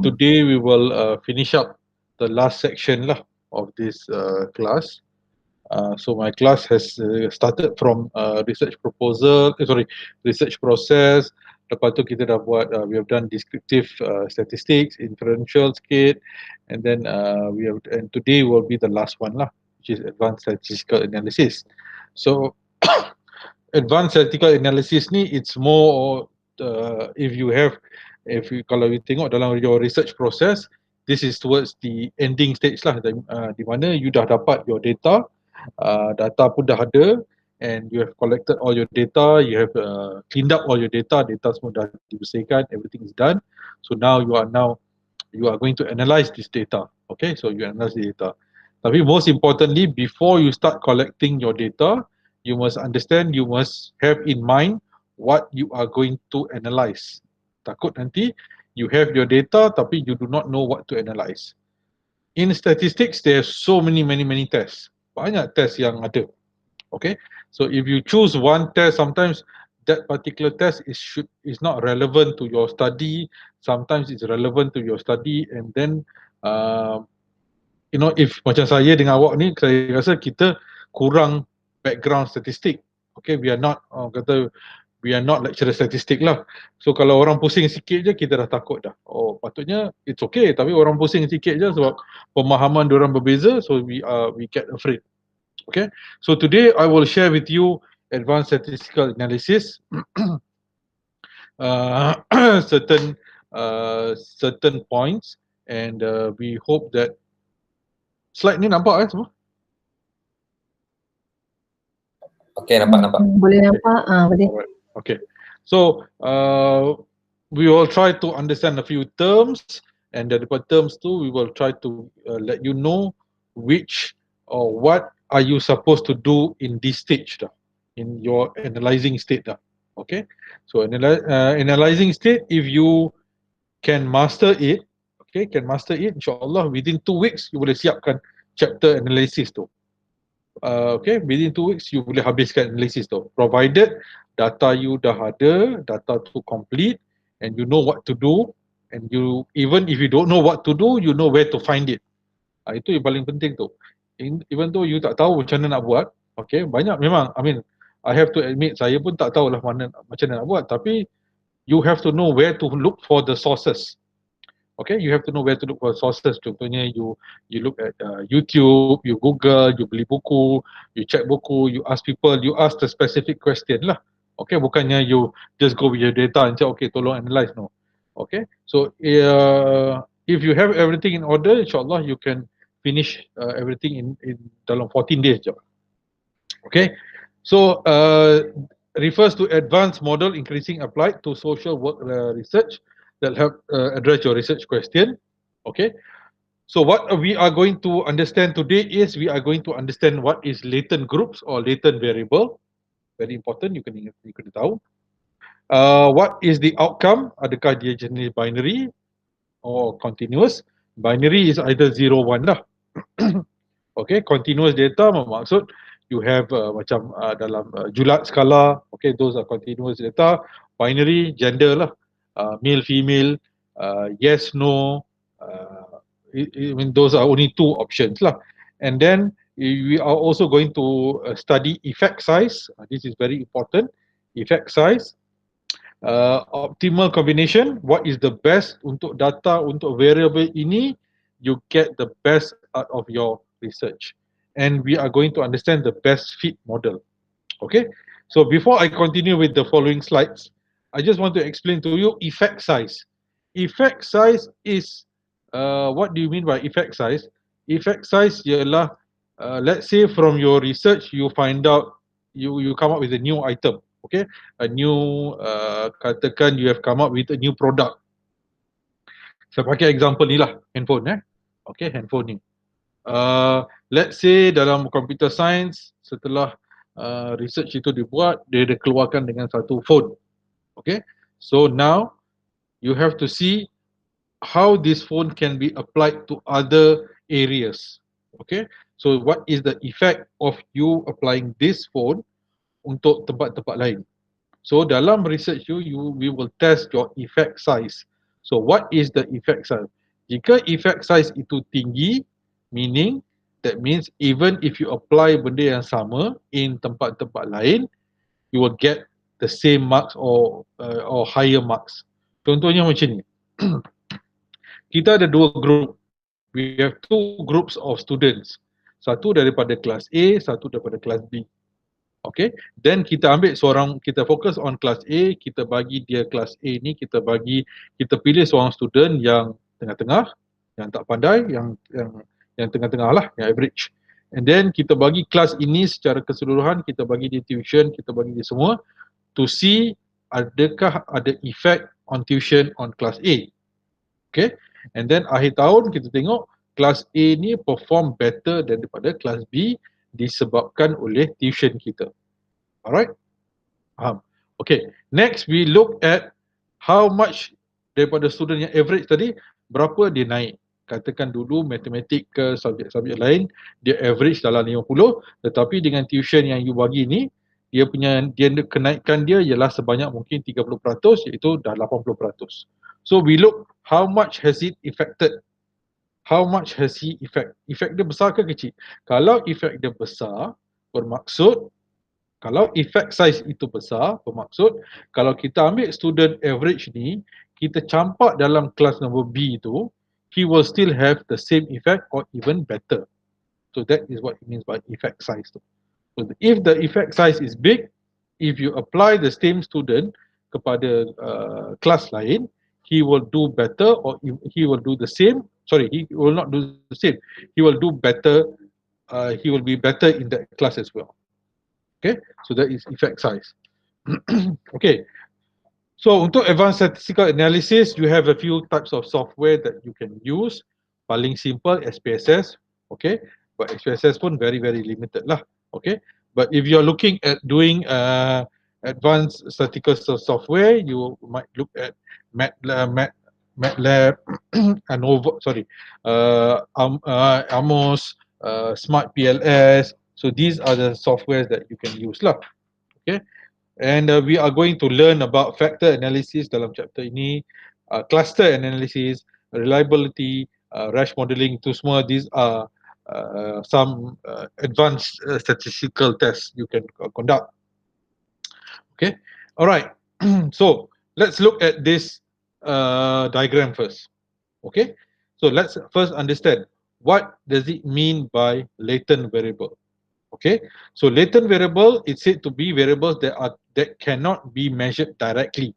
today we will finish up the last section lah of this class. So my class has started from research proposal, research process. Lepas tu kita dah buat, we have done descriptive statistics, inferential sikit, and then and today will be the last one lah, which is advanced statistical analysis. So advanced statistical analysis ni, it's more kalau you tengok dalam your research process, this is towards the ending stage lah, di mana you dah dapat your data, data pun dah ada, and you have collected all your data, you have cleaned up all your data semua dah dibersihkan, everything is done. So now you are going to analyze this data. Okay, so you analyze the data. Tapi most importantly, before you start collecting your data, you must understand, you must have in mind what you are going to analyze. Takut nanti you have your data tapi you do not know what to analyze. In statistics, there are so many tests. Banyak test yang ada. Okay, so if you choose one test, sometimes that particular test is not relevant to your study. Sometimes it's relevant to your study, and then if macam saya dengan awak ni, saya rasa kita kurang background statistik. Okay, we are not lecturer statistik lah. So kalau orang pusing sikit je, kita dah takut dah. Oh, patutnya it's okay, tapi orang pusing sikit je sebab pemahaman diorang berbeza, so we get afraid. Okay, so today I will share with you advanced statistical analysis, certain points, and we hope that slide ni nampak semua? Okay, nampak. Boleh nampak, boleh. Okay, so we will try to understand a few terms, and daripada terms tu we will try to let you know which or what are you supposed to do in this stage dah, in your analyzing state dah. Okay, so analyzing state, if you can master it, insyaAllah within 2 weeks you boleh siapkan chapter analysis tu. Okay, within 2 weeks you boleh habiskan analysis tu, provided data you dah ada, data tu complete, and you know what to do, and you, even if you don't know what to do, you know where to find it. Itu yang paling penting tu. Even though you tak tahu macam mana nak buat, okay, banyak memang, I have to admit, saya pun tak tahulah macam mana nak buat, tapi you have to know where to look for the sources. Okay, you have to know where to look for sources. Contohnya you look at YouTube, you Google, you beli buku, you check buku, you ask people, you ask the specific question lah. Okay, bukannya you just go with your data and say, okay, tolong analyze, no. Okay, so if you have everything in order, insyaAllah you can finish everything in dalam 14 days je. Okay, so refers to advanced model increasing applied to social work research that help address your research question. Okay, so what we are going to understand today is we are going to understand what is latent groups or latent variable. Very important, you kena tahu. What is the outcome? Adakah dia jenis binary or continuous? Binary is either 0, 1 lah. Okay, continuous data bermaksud you have macam dalam julat skala, okay, those are continuous data. Binary, gender lah, male, female, yes, no, those are only 2 options lah. And then we are also going to study effect size. This is very important. Effect size, optimal combination, what is the best untuk data, untuk variable ini, you get the best out of your research. And we are going to understand the best fit model. Okay, so before I continue with the following slides, I just want to explain to you effect size. Effect size is, what do you mean by effect size? Effect size ialah, let's say from your research you find out, you come up with a new item. Okay, a new, katakan you have come up with a new product. Saya pakai example ni lah, handphone Okay, handphone ni. Let's say dalam computer science, setelah research itu dibuat, dia dikeluarkan dengan satu phone. Okay, so now you have to see how this phone can be applied to other areas. Okay, so what is the effect of you applying this phone untuk tempat-tempat lain? So dalam research we will test your effect size. So what is the effect size? Jika effect size itu tinggi, meaning that means even if you apply benda yang sama in tempat-tempat lain, you will get the same marks or higher marks. Contohnya macam ni. Kita ada dua group. We have two groups of students. Satu daripada kelas A, satu daripada kelas B. Okay, then kita ambil seorang, kita fokus on kelas A, kita bagi dia kelas A ni, kita pilih seorang student yang tengah-tengah, yang tak pandai, yang tengah-tengah lah, yang average. And then kita bagi kelas ini secara keseluruhan, kita bagi dia tuition, kita bagi dia semua to see adakah ada effect on tuition on kelas A. Okay, and then akhir tahun kita tengok kelas A ni perform better daripada kelas B disebabkan oleh tuition kita. Alright? Faham? Okay, next we look at how much daripada student yang average tadi, berapa dia naik. Katakan dulu matematik ke subjek-subjek lain, dia average dalam 50, tetapi dengan tuition yang you bagi ni, dia kenaikan dia ialah sebanyak mungkin 30%, iaitu dah 80%. So we look how much has it affected. How much has he effect? Effect dia besar ke kecil? Kalau effect dia besar, bermaksud kalau effect size itu besar, bermaksud kalau kita ambil student average ni, kita campak dalam kelas nombor B tu, he will still have the same effect or even better. So that is what it means by effect size tu. So if the effect size is big, if you apply the same student kepada kelas lain, he will do better or he will do the same. Sorry, he will not do the same. He will do better. He will be better in that class as well. Okay, so that is effect size. Okay, so untuk advanced statistical analysis, you have a few types of software that you can use. Paling simple SPSS. Okay, but SPSS pun very limited lah. Okay, but if you are looking at doing advanced statistical software, you might look at MATLAB, ANOVA, Amos, Smart PLS. So these are the softwares that you can use lah. Okay, and we are going to learn about factor analysis dalam chapter ini, cluster analysis, reliability, rash modeling. Itu semua, these are some advanced statistical tests you can conduct. Okay, all right. So let's look at this diagram first. Okay, so let's first understand what does it mean by latent variable. Okay, so latent variable is said to be variables that cannot be measured directly.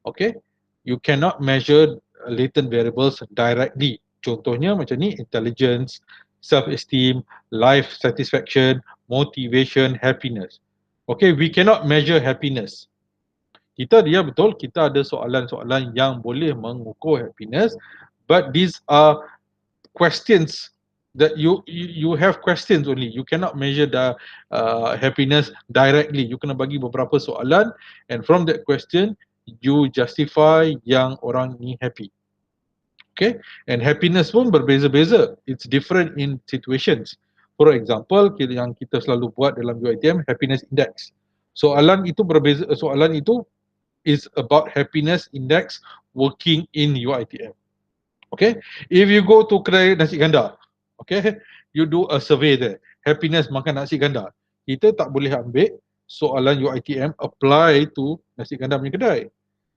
Okay, you cannot measure latent variables directly. Contohnya macam ni, intelligence, self-esteem, life satisfaction, motivation, happiness. Okay, we cannot measure happiness. Kita betul, kita ada soalan-soalan yang boleh mengukur happiness, but these are questions that you have questions only. You cannot measure the happiness directly. You kena bagi beberapa soalan, and from that question you justify yang orang ni happy. Okay, and happiness pun berbeza-beza. It's different in situations. For example, yang kita selalu buat dalam UiTM, happiness index. Soalan itu berbeza. Soalan itu is about happiness index working in UiTM. Okay, if you go to kedai nasi ganda, okay, you do a survey there, happiness makan nasi ganda, kita tak boleh ambil soalan UiTM apply to nasi ganda punya kedai.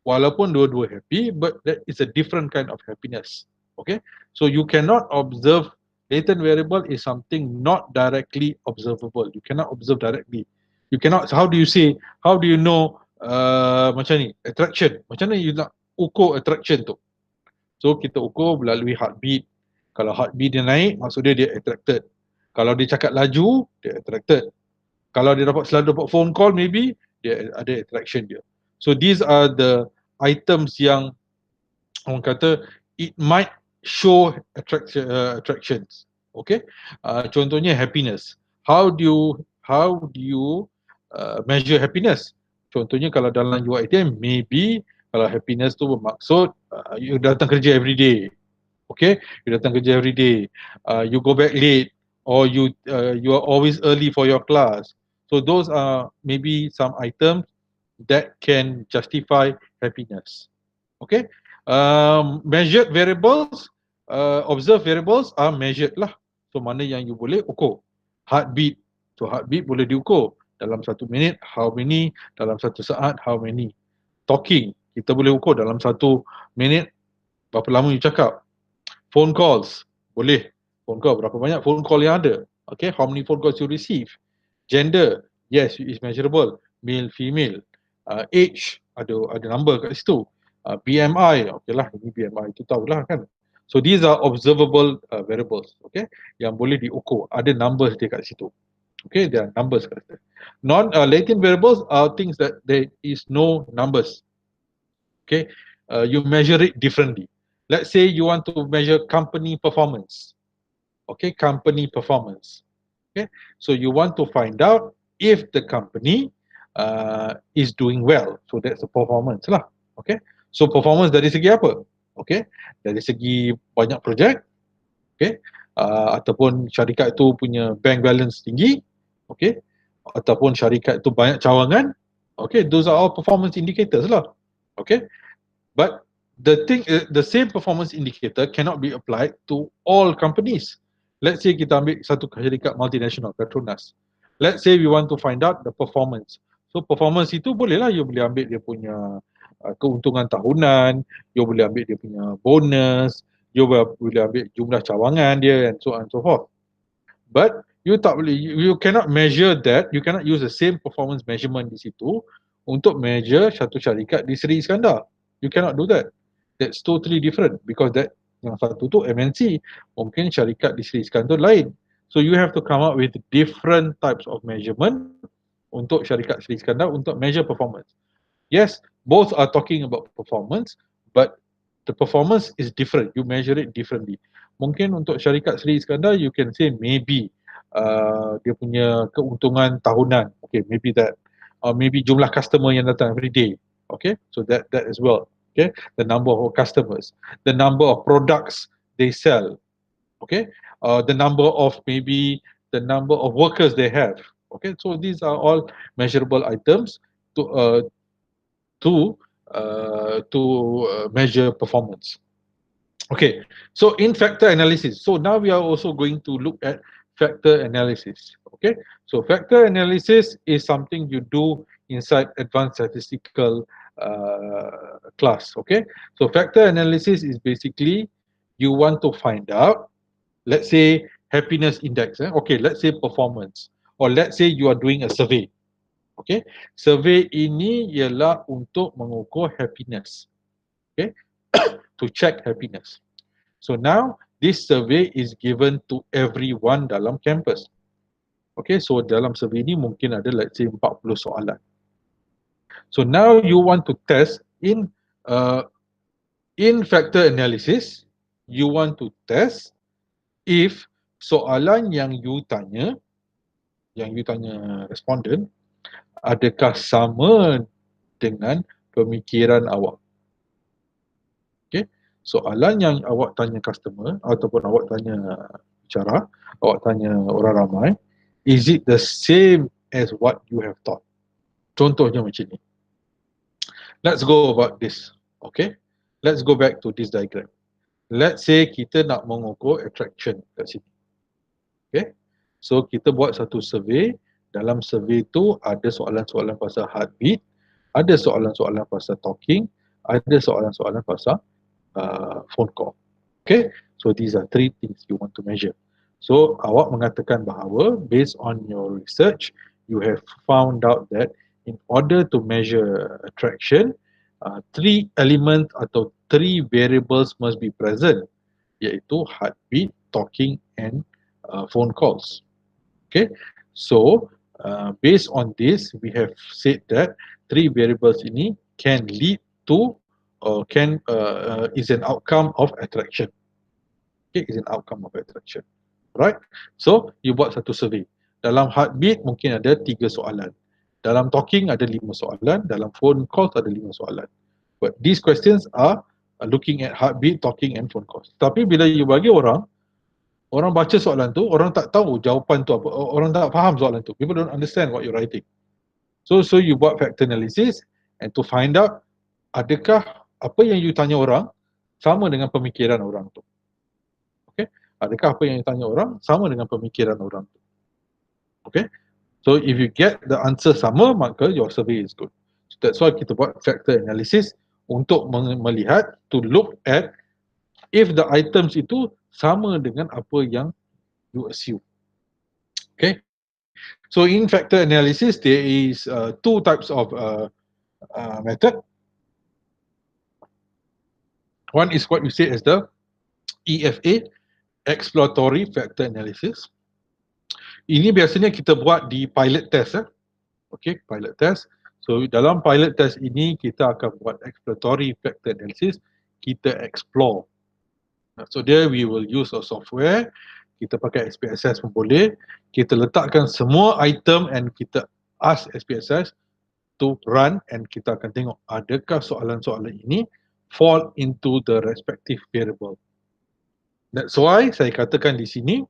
Walaupun dua-dua happy, but that is a different kind of happiness. Okay, so you cannot observe. Latent variable is something not directly observable. You cannot observe directly. You cannot. How do you say? How do you know? Macam ni, attraction. Macam mana you nak ukur attraction tu? So kita ukur melalui heartbeat. Kalau heartbeat dia naik, maksud dia attracted. Kalau dia cakap laju, dia attracted. Kalau dia selalu dapat phone call, maybe dia ada attraction dia. So these are the items yang orang kata it might show attractions. Okay, contohnya happiness. How do you measure happiness? Contohnya kalau dalam UiTM, maybe kalau happiness tu bermaksud you datang kerja every day. Okay, you datang kerja every day. You go back late, or you are always early for your class. So those are maybe some items that can justify happiness. Okay, Measured variables, observed variables are measured lah. So mana yang you boleh ukur. Heartbeat, so heartbeat boleh diukur. Dalam 1 minit, how many? Dalam 1 saat, how many? Talking, kita boleh ukur dalam 1 minit berapa lama you cakap. Phone calls, boleh. Phone call, berapa banyak phone call yang ada. Okay, how many phone calls you receive. Gender, yes, it is measurable. Male, female. Age, ada number kat situ. BMI, okay lah, ini BMI itu tahulah kan. So these are observable variables, okay, yang boleh diukur. Ada numbers dia kat situ. Okay, there are numbers kat situ. Latent variables are things that there is no numbers. Okay, you measure it differently. Let's say you want to measure company performance. Okay, company performance. Okay, so you want to find out if the company is doing well. So that's the performance lah. Okay, so performance dari segi apa? Okay, dari segi banyak projek. Okay, ataupun syarikat itu punya bank balance tinggi. Okay, ataupun syarikat itu banyak cawangan. Okay, those are all performance indicators lah. Okay, but the thing, the same performance indicator cannot be applied to all companies. Let's say kita ambil satu syarikat multinational, Petronas. Let's say we want to find out the performance. So performance itu bolehlah you boleh ambil dia punya keuntungan tahunan, you boleh ambil dia punya bonus, you boleh ambil jumlah cawangan dia and so on and so forth. But you tak boleh, you cannot measure that, you cannot use the same performance measurement di situ untuk measure satu syarikat di Sri Iskandar. You cannot do that. That's totally different because that yang satu tu MNC, mungkin syarikat di Sri Iskandar lain. So you have to come up with different types of measurement untuk syarikat Sri Iskandar untuk measure performance. Yes, both are talking about performance, but the performance is different. You measure it differently. Mungkin untuk syarikat Sri Iskandar, you can say maybe dia punya keuntungan tahunan. Okay, maybe that. Maybe jumlah customer yang datang every day. Okay, so that as well. Okay, the number of customers, the number of products they sell. Okay, the number of maybe the number of workers they have. Okay, so these are all measurable items to measure performance. Okay, so in factor analysis, so now we are also going to look at factor analysis. Okay, so factor analysis is something you do inside advanced statistical class. Okay, so factor analysis is basically you want to find out, let's say happiness index. Okay, let's say performance, or let's say you are doing a survey. Okay, survey ini ialah untuk mengukur happiness. Okay, to check happiness. So now this survey is given to everyone dalam campus. Okay, so dalam survey ini mungkin ada let's say 40 soalan. So now you want to test in factor analysis, you want to test if soalan yang you tanya respondent, adakah sama dengan pemikiran awak. Okay, soalan yang awak tanya customer ataupun awak tanya bicara, awak tanya orang ramai, is it the same as what you have thought? Contohnya macam ni. Let's go about this. Okay, let's go back to this diagram. Let's say kita nak mengukur attraction kat sini. Okay, so kita buat satu survey. Dalam survey tu ada soalan-soalan pasal heartbeat, ada soalan-soalan pasal talking, ada soalan-soalan pasal phone call. Okay, so these are three things you want to measure. So awak mengatakan bahawa based on your research, you have found out that in order to measure attraction, three elements atau three variables must be present, iaitu heartbeat, talking and phone calls. Okay, so based on this, we have said that three variables ini can lead to is an outcome of attraction. Okay, is an outcome of attraction. Right? So you buat satu survey. Dalam heartbeat mungkin ada 3 soalan. Dalam talking ada 5 soalan. Dalam phone calls ada 5 soalan. But these questions are looking at heartbeat, talking and phone calls. Tapi bila you bagi orang baca soalan tu, orang tak tahu jawapan tu apa, orang tak faham soalan tu. People don't understand what you're writing. So you buat factor analysis and to find out adakah apa yang you tanya orang sama dengan pemikiran orang tu. Okay? Adakah apa yang you tanya orang sama dengan pemikiran orang tu? Okay? So if you get the answer sama, maka your survey is good. So that's why kita buat factor analysis untuk melihat, to look at if the items itu sama dengan apa yang you assume. Okay? So in factor analysis, there is two types of method. One is what we say as the EFA, Exploratory Factor Analysis. Ini biasanya kita buat di pilot test. Okay, pilot test. So dalam pilot test ini kita akan buat exploratory factor analysis. Kita explore. So there we will use a software. Kita pakai SPSS pun boleh. Kita letakkan semua item and kita ask SPSS to run, and kita akan tengok adakah soalan-soalan ini fall into the respective variable. That's why saya katakan di sini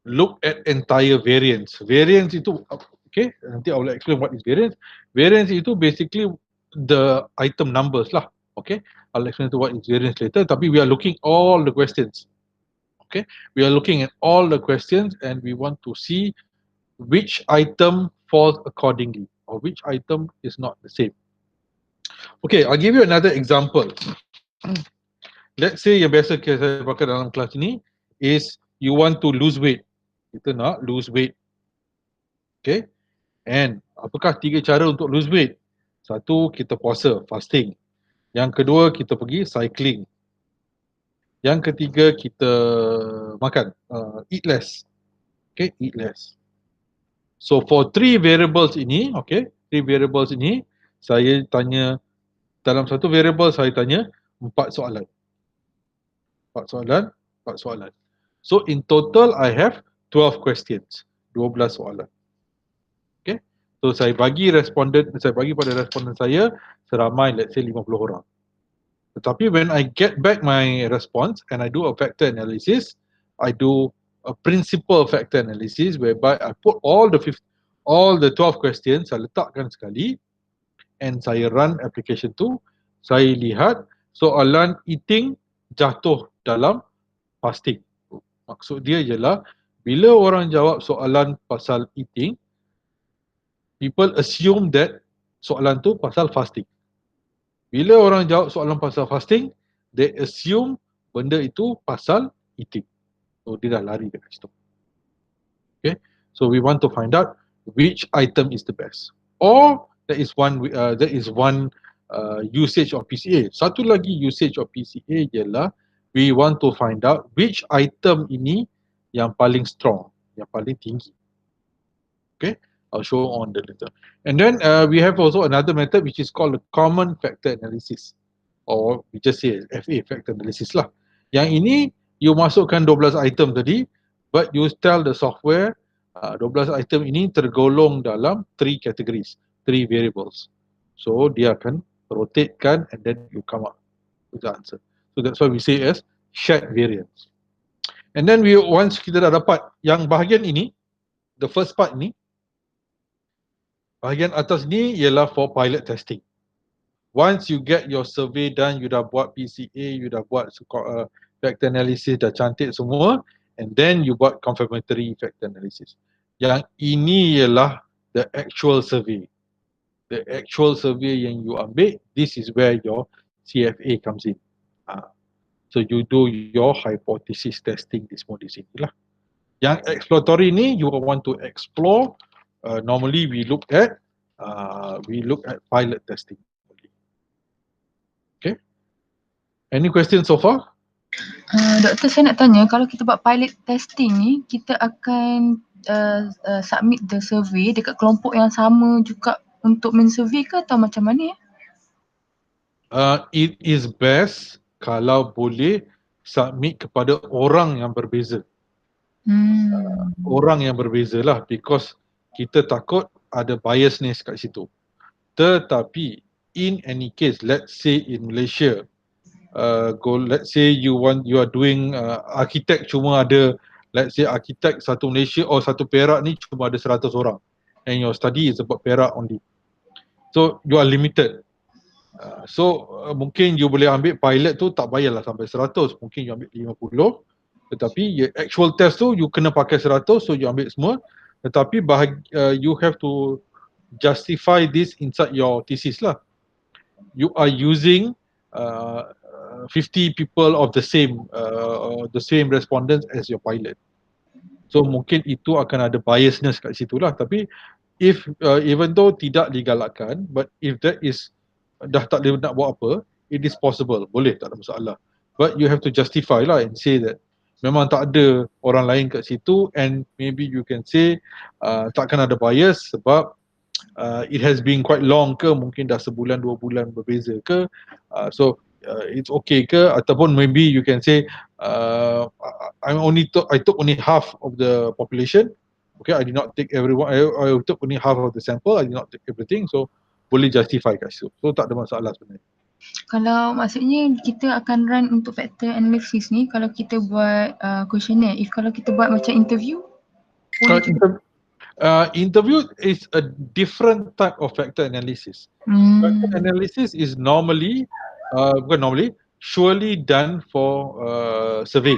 look at entire variance. Variance itu, okay, nanti I will explain what is variance. Variance itu basically the item numbers lah. Okay, I'll explain to what is variance later. Tapi we are looking all the questions. Okay, we are looking at all the questions and we want to see which item falls accordingly or which item is not the same. Okay, I'll give you another example. Let's say yang biasa saya pakai dalam kelas ini is you want to lose weight. Kita nak lose weight. Okay, and apakah 3 cara untuk lose weight? Satu, kita puasa, fasting. Yang kedua, kita pergi cycling. Yang ketiga, kita makan, eat less. Okay, eat less. So for 3 variables ini, okay, 3 variables ini, saya tanya, dalam satu variable saya tanya 4 soalan. 4 soalan, 4 soalan. So in total I have 12 questions, 12 soalan. Okay, so saya bagi pada responden saya seramai let's say 50 orang. Tetapi when I get back my response and I do a factor analysis, I do a principal factor analysis whereby I put all the 12 questions, saya letakkan sekali and saya run application tu. Saya lihat soalan eating jatuh dalam fasting. Maksud dia ialah bila orang jawab soalan pasal eating, people assume that soalan tu pasal fasting. Bila orang jawab soalan pasal fasting, they assume benda itu pasal eating. So dia dah lari dekat situ. Okay, so we want to find out which item is the best. Or there is one usage of PCA. Satu lagi usage of PCA ialah we want to find out which item ini yang paling strong, yang paling tinggi. Okay, I'll show on the later. And then we have also another method which is called the common factor analysis, or we just say FA, factor analysis lah. Yang ini you masukkan 12 item tadi, but you tell the software 12 item ini tergolong dalam 3 categories, 3 variables. So dia akan rotatekan and then you come up with the answer. So that's why we say as shared variance. And then once kita dah dapat yang bahagian ini, the first part ni, bahagian atas ni ialah for pilot testing. Once you get your survey done, you dah buat PCA, you dah buat factor analysis, dah cantik semua, and then you buat confirmatory factor analysis. Yang ini ialah the actual survey. The actual survey yang you ambil, this is where your CFA comes in. So you do your hypothesis testing di semua di sini lah. Yang exploratory ni, you want to explore. Normally we look at pilot testing. Okay. Any questions so far? Doktor, saya nak tanya, kalau kita buat pilot testing ni, kita akan submit the survey dekat kelompok yang sama juga untuk men-survey ke atau macam mana ya? It is best kalau boleh submit kepada orang yang berbeza. Orang yang berbeza lah, because kita takut ada biasness kat situ. Tetapi in any case, let's say in Malaysia, let's say you are doing architect, cuma ada, let's say architect satu Malaysia or satu Perak ni cuma ada 100 orang, and your study is about Perak only. So you are limited. Mungkin you boleh ambil pilot tu tak payahlah sampai 100, mungkin you ambil 50, tetapi actual test tu you kena pakai 100, so you ambil semua, tetapi you have to justify this inside your thesis lah. You are using 50 people of the same respondents as your pilot. So mungkin itu akan ada biasness kat situ lah, tapi even though tidak digalakkan, but if that is dah tak boleh nak buat apa, it is possible, boleh, tak ada masalah. But you have to justify lah and say that memang tak ada orang lain kat situ, and maybe you can say takkan ada bias sebab it has been quite long ke, mungkin dah sebulan 2 bulan berbeza ke, it's okay ke, ataupun maybe you can say I took only half of the population. Okay, I did not take everyone. I took only half of the sample. I did not take everything. So boleh justify kat situ. So tak ada masalah sebenarnya. Kalau maksudnya kita akan run untuk factor analysis ni, kalau kita buat questionnaire, kalau kita buat macam interview, boleh juga. Interview is a different type of factor analysis. Factor analysis is surely done for survey.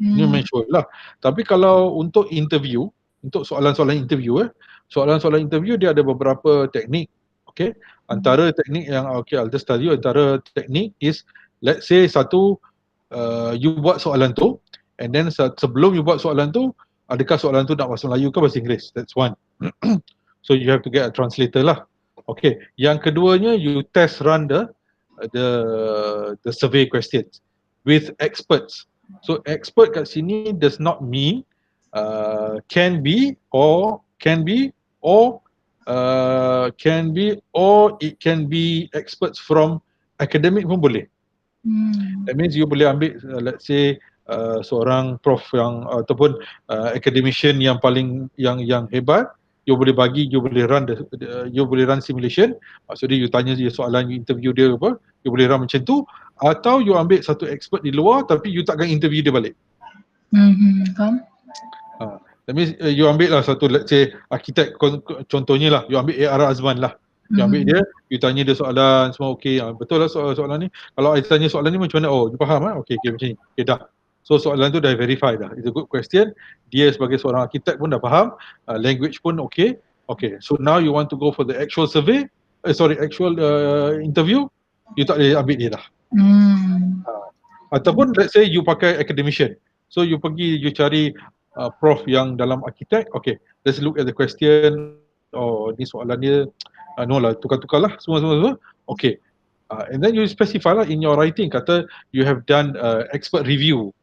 Ini memang sure lah. Tapi kalau untuk interview, untuk soalan-soalan interview, dia ada beberapa teknik. Okay, antara teknik yang I'll just tell you, antara teknik is, let's say you buat soalan tu, and then sebelum you buat soalan tu, adakah soalan tu nak bahasa Melayu ke bahasa Inggeris? That's one. So you have to get a translator lah. Okay. Yang keduanya, you test run the survey questions with experts. So expert kat sini does not mean can be or it can be experts from academic pun boleh. That means you boleh ambil let's say seorang prof yang ataupun academician yang paling yang hebat, you boleh run simulation. Maksudnya you tanya dia soalan, you interview dia apa, you boleh run macam tu, atau you ambil satu expert di luar tapi you takkan interview dia balik. Faham? That means you ambil lah satu, let's say arkitek contohnya lah, you ambil A.R. Azman lah. You ambil dia, you tanya dia soalan, semua okey, betul lah soalan ni. Kalau I tanya soalan ni macam mana? Oh, you faham okey macam ni. Okay, dah. So soalan tu dah verify dah. It's a good question. Dia sebagai seorang arkitek pun dah faham, language pun okey. Okay, so now you want to go for the actual survey, actual interview, you tak boleh ambil dia dah. Ataupun let's say you pakai academician. So you pergi, you cari prof yang dalam arkitek, okay, let's look at the question. Oh, ni soalan dia, no lah, tukar-tukar lah, semua. Okay. And then you specify lah in your writing, kata you have done expert review.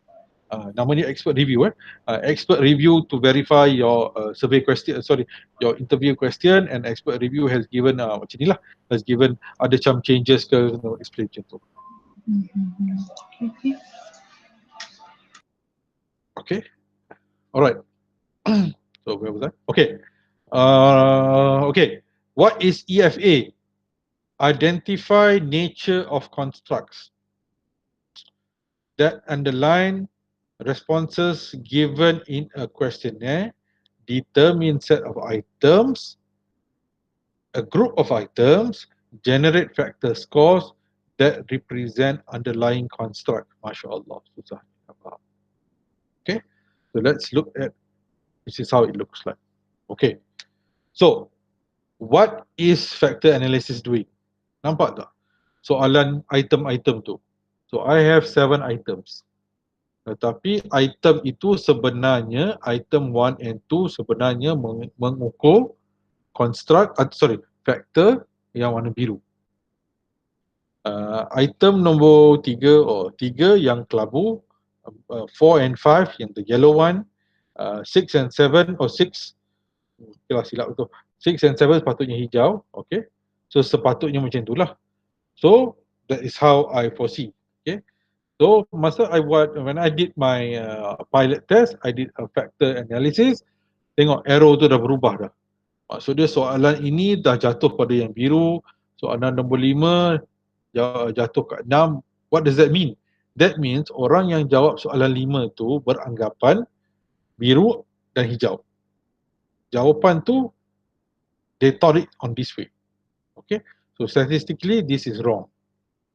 Namanya expert review. Expert review to verify your survey question, your interview question, and expert review has given macam ni lah, has given ada macam changes ke, explain macam tu. Okay. Alright. So where was I? Okay. Okay. What is EFA? Identify nature of constructs that underline responses given in a questionnaire, determine set of items, a group of items, generate factor scores that represent underlying construct. Masya Allah, susah. Okay, so let's look at, this is how it looks like. Okay, so what is factor analysis doing? Nampak tak soalan item-item tu? So I have 7 items. Tetapi item itu sebenarnya, item 1 and 2 sebenarnya mengukur factor yang warna biru. Item nombor 3 yang kelabu, 4 and 5 yang the yellow one, 6 and 7 silap betul. 6 and 7 sepatutnya hijau, okay. So sepatutnya macam itulah. So that is how I foresee, okay. So when I did my pilot test, I did a factor analysis. Tengok arrow tu dah berubah dah. Maksudnya soalan ini dah jatuh pada yang biru, soalan nombor 5 jatuh ke 6. What does that mean? That means orang yang jawab soalan 5 tu beranggapan biru dan hijau. Jawapan tu they thought it on this way. Okay, so statistically this is wrong.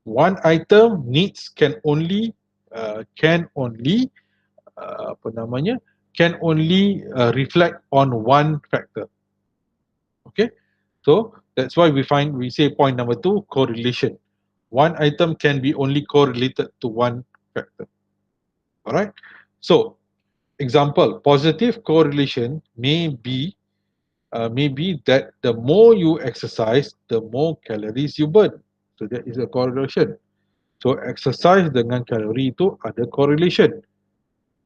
one item needs can only reflect on one factor. Okay, so that's why we say point number 2, correlation. One item can be only correlated to one factor. All right. So example, positive correlation may be that the more you exercise, the more calories you burn. So that is a correlation. So exercise dengan kalori itu ada correlation.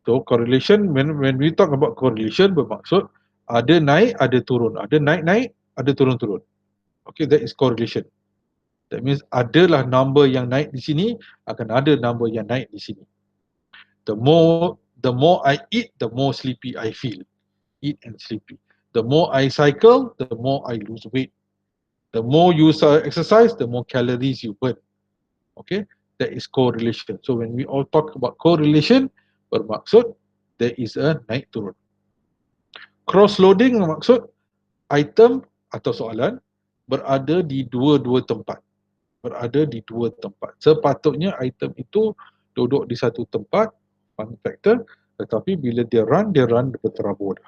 So correlation, when we talk about correlation, bermaksud ada naik, ada turun, ada naik, ada turun. Okay, that is correlation. That means adalah number yang naik di sini, akan ada number yang naik di sini. The more I eat, the more sleepy I feel. Eat and sleepy. The more I cycle, the more I lose weight. The more you exercise, the more calories you burn. Okay, that is correlation. So when we all talk about correlation, bermaksud there is a naik turun. Cross loading bermaksud item atau soalan berada di dua-dua tempat. Berada di dua tempat. Sepatutnya item itu duduk di satu tempat, one factor, tetapi bila dia run berterabur.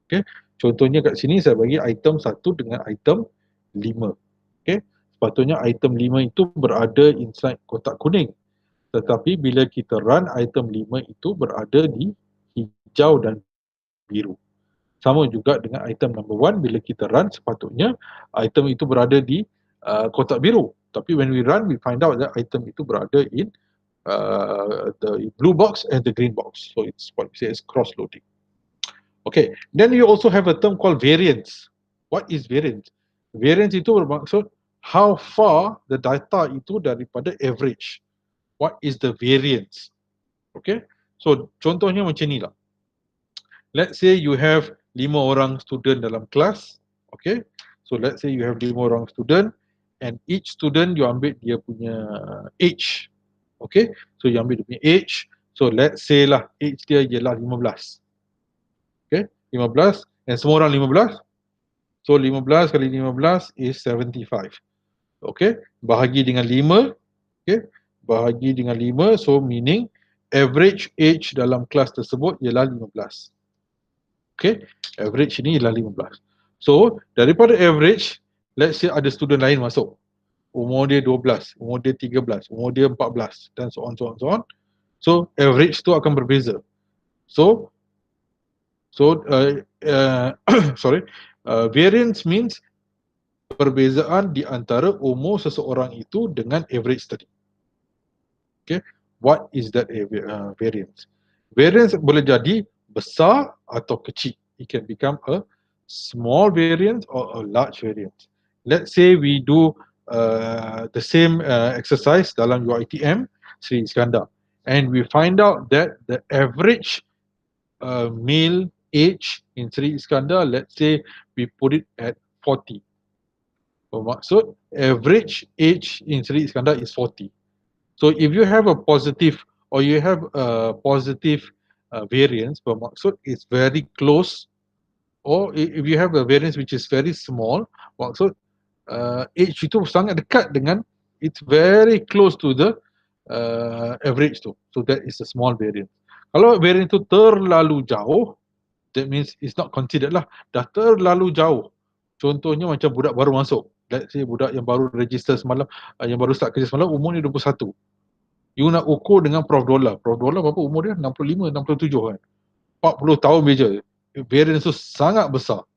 Okay. Contohnya kat sini saya bagi item 1 dengan item 5. Okay. Sepatutnya item 5 itu berada inside kotak kuning. Tetapi bila kita run, item 5 itu berada di hijau dan biru. Sama juga dengan item number 1, bila kita run sepatutnya item itu berada di kotak biru. Tapi when we run, we find out that item itu berada in the blue box and the green box. So it's what we say is cross-loading. Okay, then you also have a term called variance. What is variance? Variance itu bermaksud how far the data itu daripada average. What is the variance? Okay, so contohnya macam ni lah. Let's say you have 5 orang student dalam kelas. Okay, so let's say you have 5 orang student and each student you ambil dia punya age. Okay, so you ambil dia punya age. So let's say lah age dia ialah 15. Okay, 15 and semua orang 15. So 15 kali 15 is 75. Okay, bahagi dengan 5. Okay, bahagi dengan 5, so meaning average age dalam kelas tersebut ialah 15. Okay, average ini ialah 15. So daripada average, let's say ada student lain masuk, umur dia 12, umur dia 13, umur dia 14 dan so on. So average tu akan berbeza. So variance means perbezaan di antara umur seseorang itu dengan average tadi. Okay, what is that variance? Variance boleh jadi besar atau kecil. It can become a small variance or a large variance. Let's say we do the same exercise dalam UiTM Sri Iskandar, and we find out that the average male age in Sri Iskandar, let's say we put it at 40. Bermaksud average age in Sri Iskandar is 40. So if you have a positive or you have a positive variance, bermaksud it's very close, or if you have a variance which is very small, maksud age itu sangat dekat dengan, it's very close to the average tu. So that is a small variance. Kalau variance itu terlalu jauh, that means it's not considered lah. Dah terlalu jauh. Contohnya macam budak baru masuk. Let's say budak yang baru register semalam, yang baru start kerja semalam, umurnya 21. You nak ukur dengan Prof Dollar. Prof Dollar berapa umur dia? 65, 67 kan. 40 tahun beja. Variance tu sangat besar.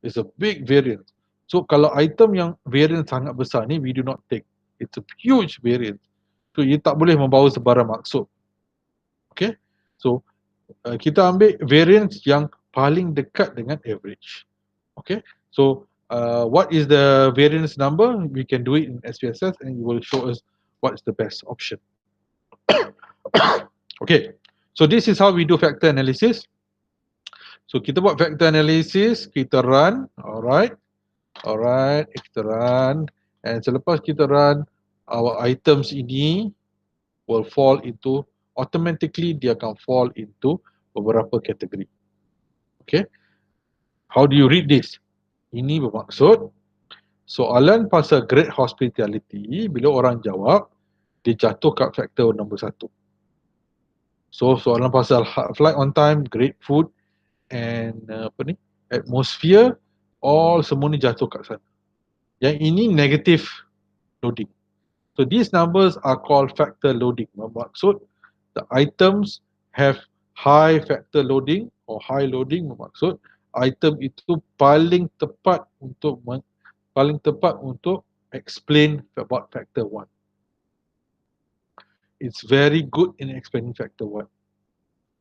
It's a big variance. So kalau item yang variance sangat besar ni, we do not take. It's a huge variance. So you tak boleh membawa sebarang maksud. Okay. So kita ambil variance yang paling dekat dengan average. Okay. So what is the variance number? We can do it in SPSS and it will show us what's the best option. Okay. So this is how we do factor analysis. So kita buat factor analysis, kita run, alright, kita run, and selepas kita run, our items ini will fall into, automatically dia akan fall into beberapa kategori. Okay, how do you read this? Ini bermaksud soalan pasal great hospitality, bila orang jawab, dia jatuh kat faktor nombor 1. So soalan pasal flight on time, great food and atmosphere, all semua ni jatuh kat sana. Yang ini negative loading. So these numbers are called factor loading. Bermaksud the items have high factor loading or high loading, bermaksud item itu paling tepat untuk explain about factor 1. It's very good in explaining factor 1.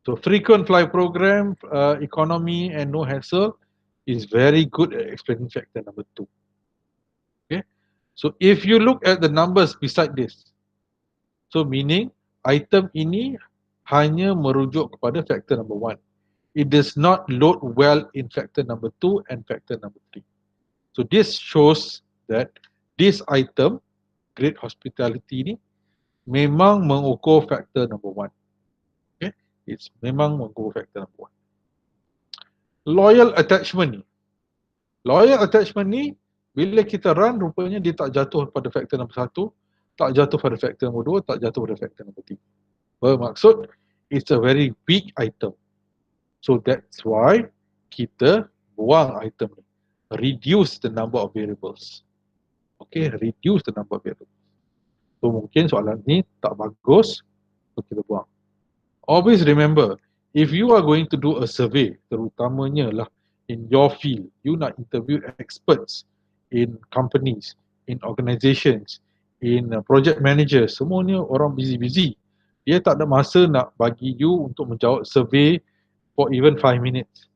So frequent fly program, economy and no hassle is very good at explaining factor number 2. Okay. So if you look at the numbers beside this, so meaning item ini hanya merujuk kepada factor number 1. It does not load well in factor number 2 and factor number 3. So this shows that this item, great hospitality ni, memang mengukur factor number 1. Okay, it's memang mengukur factor number 1. Loyal attachment ni. Loyal attachment ni, bila kita run, rupanya dia tak jatuh pada factor number 1, tak jatuh pada factor number 2, tak jatuh pada factor number 3. Bermaksud, it's a very weak item. So that's why kita buang item ni. Reduce the number of variables. Okay, reduce the number of variables. So mungkin soalan ni tak bagus, so kita buang. Always remember, if you are going to do a survey, terutamanya lah in your field, you nak interview experts in companies, in organizations, in project managers, semuanya orang busy-busy. Dia tak ada masa nak bagi you untuk menjawab survey for even 5 minutes.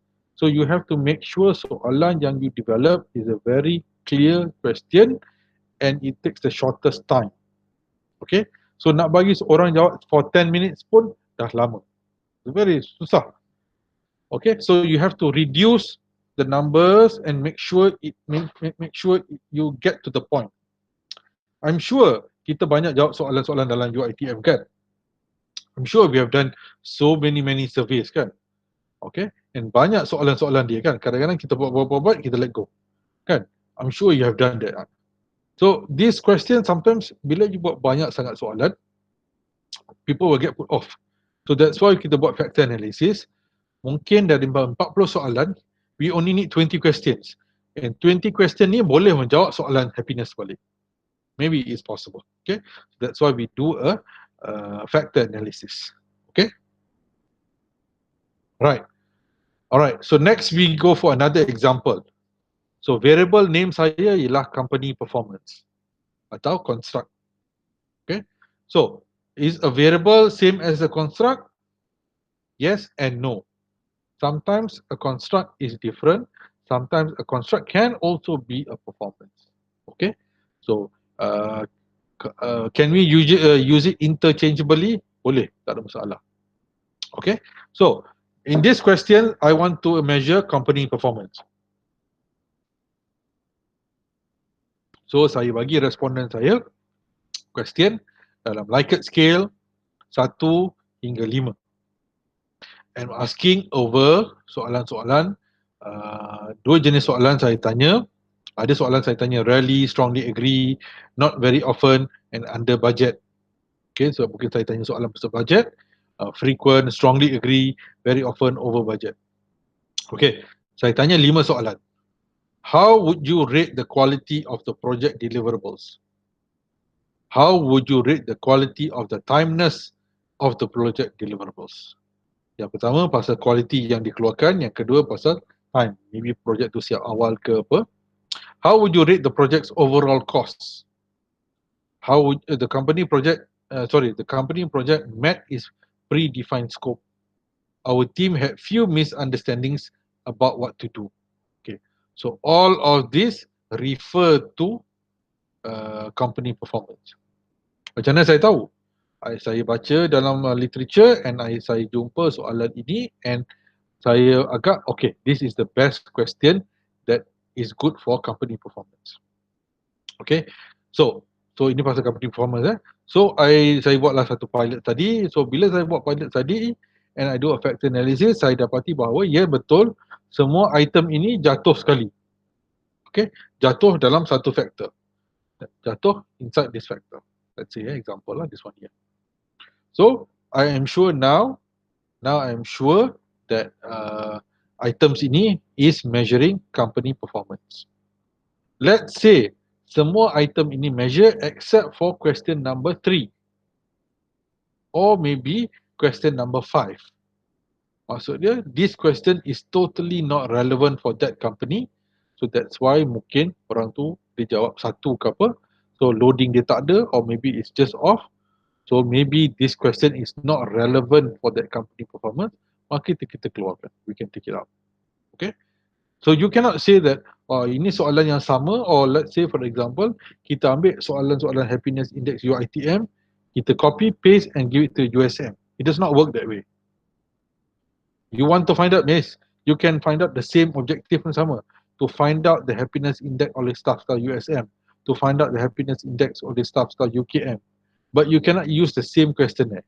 So you have to make sure soalan yang you develop is a very clear question and it takes the shortest time. Okay, so nak bagi seorang jawab for 10 minutes pun dah lama. It's very susah. Okay, so you have to reduce the numbers and make sure you get to the point. I'm sure kita banyak jawab soalan-soalan dalam UiTM kan. I'm sure we have done so many surveys kan. Okay, and banyak soalan-soalan dia kan. Kadang-kadang kita buat, kita let go. Kan? I'm sure you have done that. So this question sometimes bila you buat banyak sangat soalan, people will get put off. So that's why kita buat factor analysis. Mungkin dari 40 soalan, we only need 20 questions. And 20 question ni boleh menjawab soalan happiness balik. Maybe it's possible. Okay, so that's why we do a factor analysis. Okay. Right. Alright, so next we go for another example. So variable name saya ialah company performance atau construct. Okay, so is a variable same as a construct? Yes and no. Sometimes a construct is different. Sometimes a construct can also be a performance. Okay, so can we use it interchangeably? Boleh, tak ada masalah. Okay, so in this question, I want to measure company performance. So saya bagi responden saya question dalam Likert scale 1 hingga 5. And asking over soalan-soalan, dua jenis soalan saya tanya. Ada soalan saya tanya rarely, strongly agree, not very often and under budget. Okay, so mungkin saya tanya soalan pasal budget, frequent, strongly agree, very often, over budget. Okay, saya tanya 5 soalan. How would you rate the quality of the project deliverables? How would you rate the quality of the timeness of the project deliverables? Yang pertama pasal quality yang dikeluarkan, yang kedua pasal time. Maybe project tu siap awal ke apa. How would you rate the project's overall costs? How would the company project met its predefined scope? Our team had few misunderstandings about what to do. Okay, so all of this refer to company performance. Macam mana saya tahu? Saya baca dalam literature and saya jumpa soalan ini and saya agak okay, this is the best question that is good for company performance. Okay, so ini pasal company performance. So saya buatlah satu pilot tadi. So bila saya buat pilot tadi and I do a factor analysis, saya dapati bahawa ya betul semua item ini jatuh sekali. Okay, jatuh dalam satu factor. Jatuh inside this factor. Let's say example lah, this one here. So I am sure now I am sure that items ini is measuring company performance. Let's say semua item ini measure except for question number 3 or maybe question number 5. Maksudnya this question is totally not relevant for that company. So that's why mungkin orang tu dia jawab satu ke apa. So loading dia tak ada or maybe it's just off. So maybe this question is not relevant for that company performance. Maka kita keluarkan. We can take it out. Okay. So you cannot say that ini soalan yang sama, or let's say for example kita ambil soalan-soalan happiness index UiTM, kita copy paste and give it to USM. It does not work that way. You want to find out, yes, you can find out the same objective pun sama. To find out the happiness index oleh staff style USM, to find out the happiness index oleh staff style UKM. But you cannot use the same questionnaire.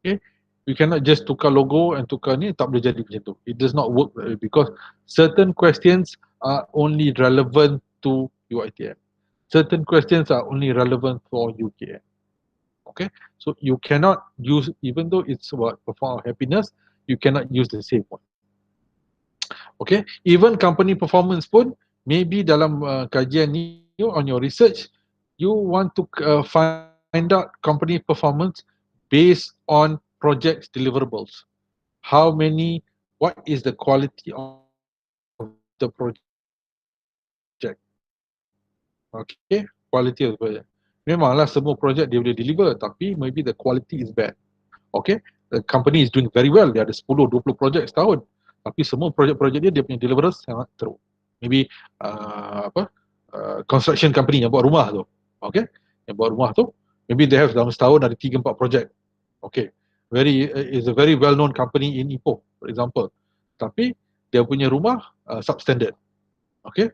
Okay? You cannot just tukar logo and tukar ni, tak boleh jadi macam tu. It does not work that way because certain questions are only relevant to UiTM. Certain questions are only relevant for UKM. Okay, so you cannot use, even though it's about perform happiness, you cannot use the same one. Okay, even company performance pun, maybe dalam kajian ni on your research, you want to find out company performance based on projects deliverables. How many, what is the quality of the project? Okay, quality of the project. Memanglah semua projek dia boleh deliver, tapi maybe the quality is bad. Okay, the company is doing very well, dia ada 10-20 projek setahun, tapi semua projek-projek dia punya deliverance sangat teruk. Maybe construction company yang buat rumah tu, okay, yang buat rumah tu, maybe they have dalam setahun ada 3-4 projek. Okay, is a very well known company in Ipoh, for example, tapi dia punya rumah substandard. Okay,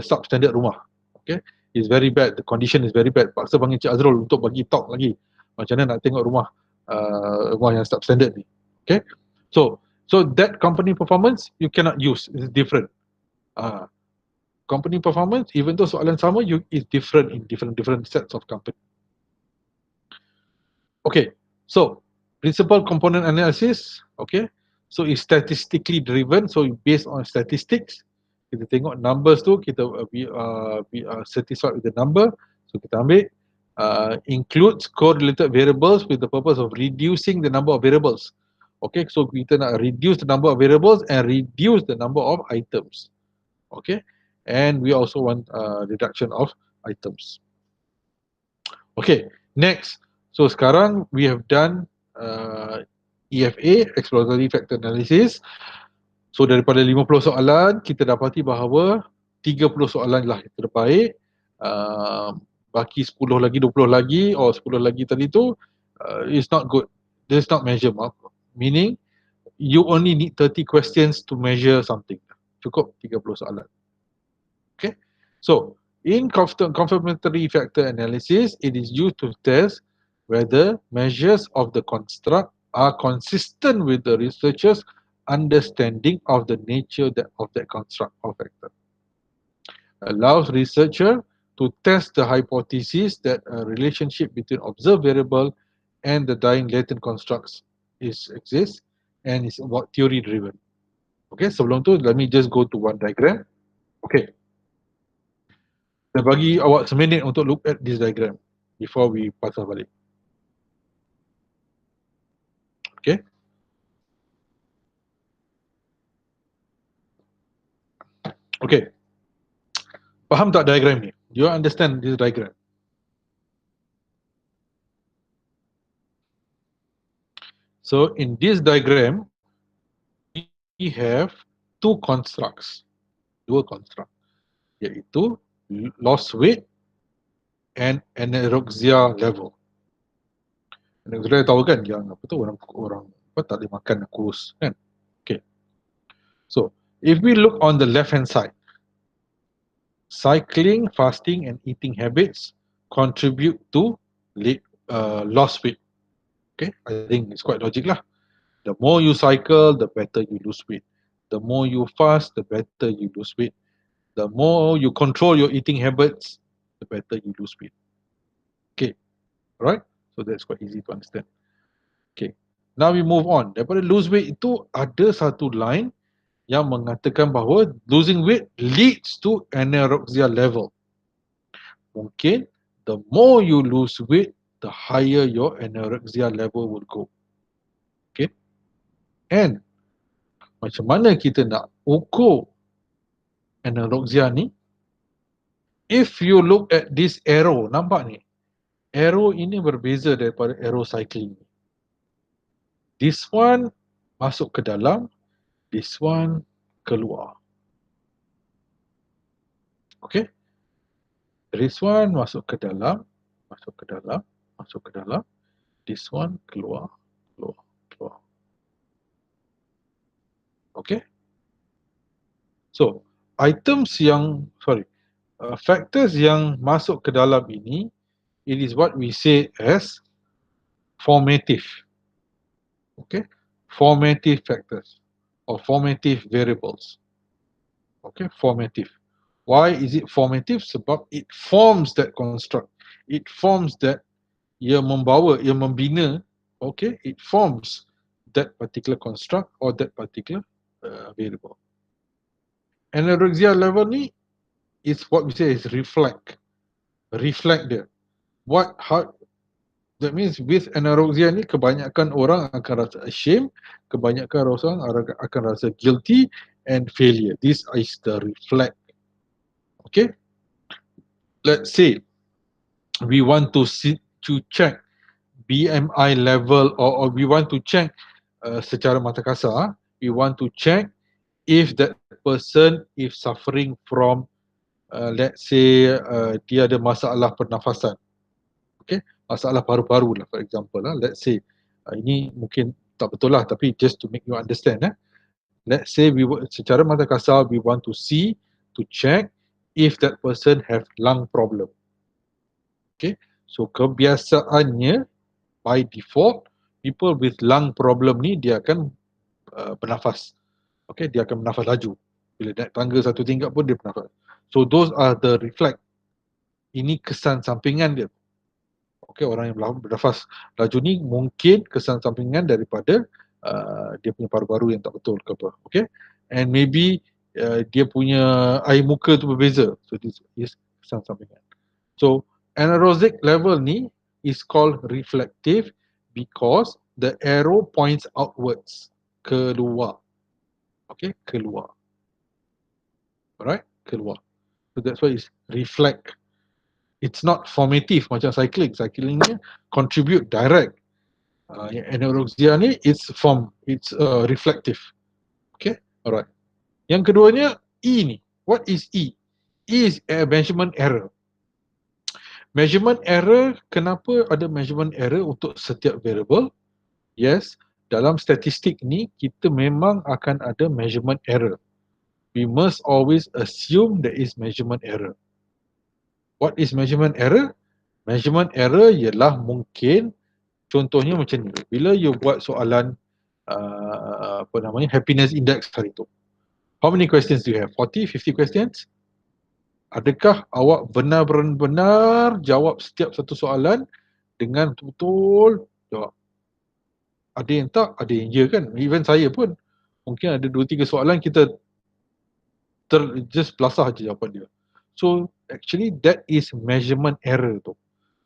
substandard rumah. Okay, is very bad, the condition is very bad. Paksa panggil Cik Azrul untuk bagi talk lagi macam mana nak tengok rumah rumah yang substandard ni. Okay, so that company performance you cannot use, it's different. Company performance, even though soalan sama, is different in different sets of company. Okay, so principal component analysis, okay, so it's statistically driven, so based on statistics. Kita tengok numbers tu, kita we are satisfied with the number, so kita ambil includes correlated variables with the purpose of reducing the number of variables. Okay, so kita nak reduce the number of variables and reduce the number of items. Okay, and we also want reduction of items. Okay, next. So sekarang we have done EFA, Exploratory Factor Analysis. So daripada 50 soalan, kita dapati bahawa 30 soalan lah yang terbaik. Baki 10 lagi, 20 lagi, or 10 lagi tadi tu, is not good. This is not measure mark. Meaning, you only need 30 questions to measure something. Cukup 30 soalan. Okay. So, in confirmatory factor analysis, it is used to test whether measures of the construct are consistent with the researcher's understanding of the nature of that construct or factor. Allows researcher to test the hypothesis that a relationship between observed variable and the dying latent constructs exists and is about theory driven. Okay, sebelum tu, let me just go to one diagram. Okay. Saya bagi awak seminit untuk look at this diagram before we pasal balik. Okay. Okay. Faham tak diagram ni? Do you understand this diagram? So in this diagram, we have two constructs, dua construct, iaitu loss weight and anorexia level. Anorexia tahu kan, yang apa tu, orang tak boleh makan, kurus kan. Okay. So if we look on the left hand side, cycling, fasting and eating habits contribute to loss weight. Okay, I think it's quite logic lah. The more you cycle, the better you lose weight. The more you fast, the better you lose weight. The more you control your eating habits, the better you lose weight. Okay, alright? So that's quite easy to understand. Okay, now we move on. Daripada lose weight itu ada satu line yang mengatakan bahawa losing weight leads to anorexia level. Mungkin the more you lose weight, the higher your anorexia level will go. Okay, and macam mana kita nak ukur anorexia ni? If you look at this arrow, nampak ni? Arrow ini berbeza daripada arrow cycling. This one masuk ke dalam, this one keluar. Okay? This one masuk ke dalam, masuk ke dalam, masuk ke dalam. This one keluar, keluar, keluar. Okay? So, factors yang masuk ke dalam ini, it is what we say as formative. Okay? Formative factors or formative variables. Okay, formative. Why is it formative? Sebab it forms that construct. It forms that, ia membawa, ia membina, okay, it forms that particular construct or that particular variable. Anorexia level ni is what we say is reflect dia. That means with anorexia ni kebanyakan orang akan rasa ashamed, kebanyakan orang akan rasa guilty and failure. This is the reflect. Okay, let's say we want to check BMI level or we want to check secara mata kasar, we want to check if that person is suffering from let's say dia ada masalah pernafasan. Okay, masalah paru-paru lah for example lah. Let's say ini mungkin tak betul lah, tapi just to make you understand let's say secara mata kasar we want to check if that person have lung problem. Okay, so kebiasaannya by default people with lung problem ni dia akan bernafas. Okay, dia akan bernafas laju. Bila naik tangga satu tingkat pun dia bernafas. So those are the reflect. Ini kesan sampingan dia. Okay, orang yang bernafas laju ni mungkin kesan sampingan daripada dia punya paru-paru yang tak betul ke apa. Okay, and maybe dia punya air muka tu berbeza. So this is kesan sampingan. So anorexia level ni is called reflective because the arrow points outwards, keluar. Okay, keluar. Alright, keluar. So that's why it's reflect. It's not formative macam cycling. Cycling ni contribute direct. Anorexia ni it's reflective. Okay, alright. Yang keduanya E ni. What is E? E is a measurement error. Measurement error, kenapa ada measurement error untuk setiap variable? Yes, dalam statistik ni kita memang akan ada measurement error. We must always assume there is measurement error. What is measurement error? Measurement error ialah mungkin, contohnya macam ni, bila you buat soalan happiness index hari tu. How many questions do you have? 40, 50 questions? Adakah awak benar-benar jawab setiap satu soalan dengan betul jawab? Ada yang tak, ada yang ya kan. Even saya pun mungkin ada 2-3 soalan kita just belasah je jawapan dia. So actually that is measurement error tu.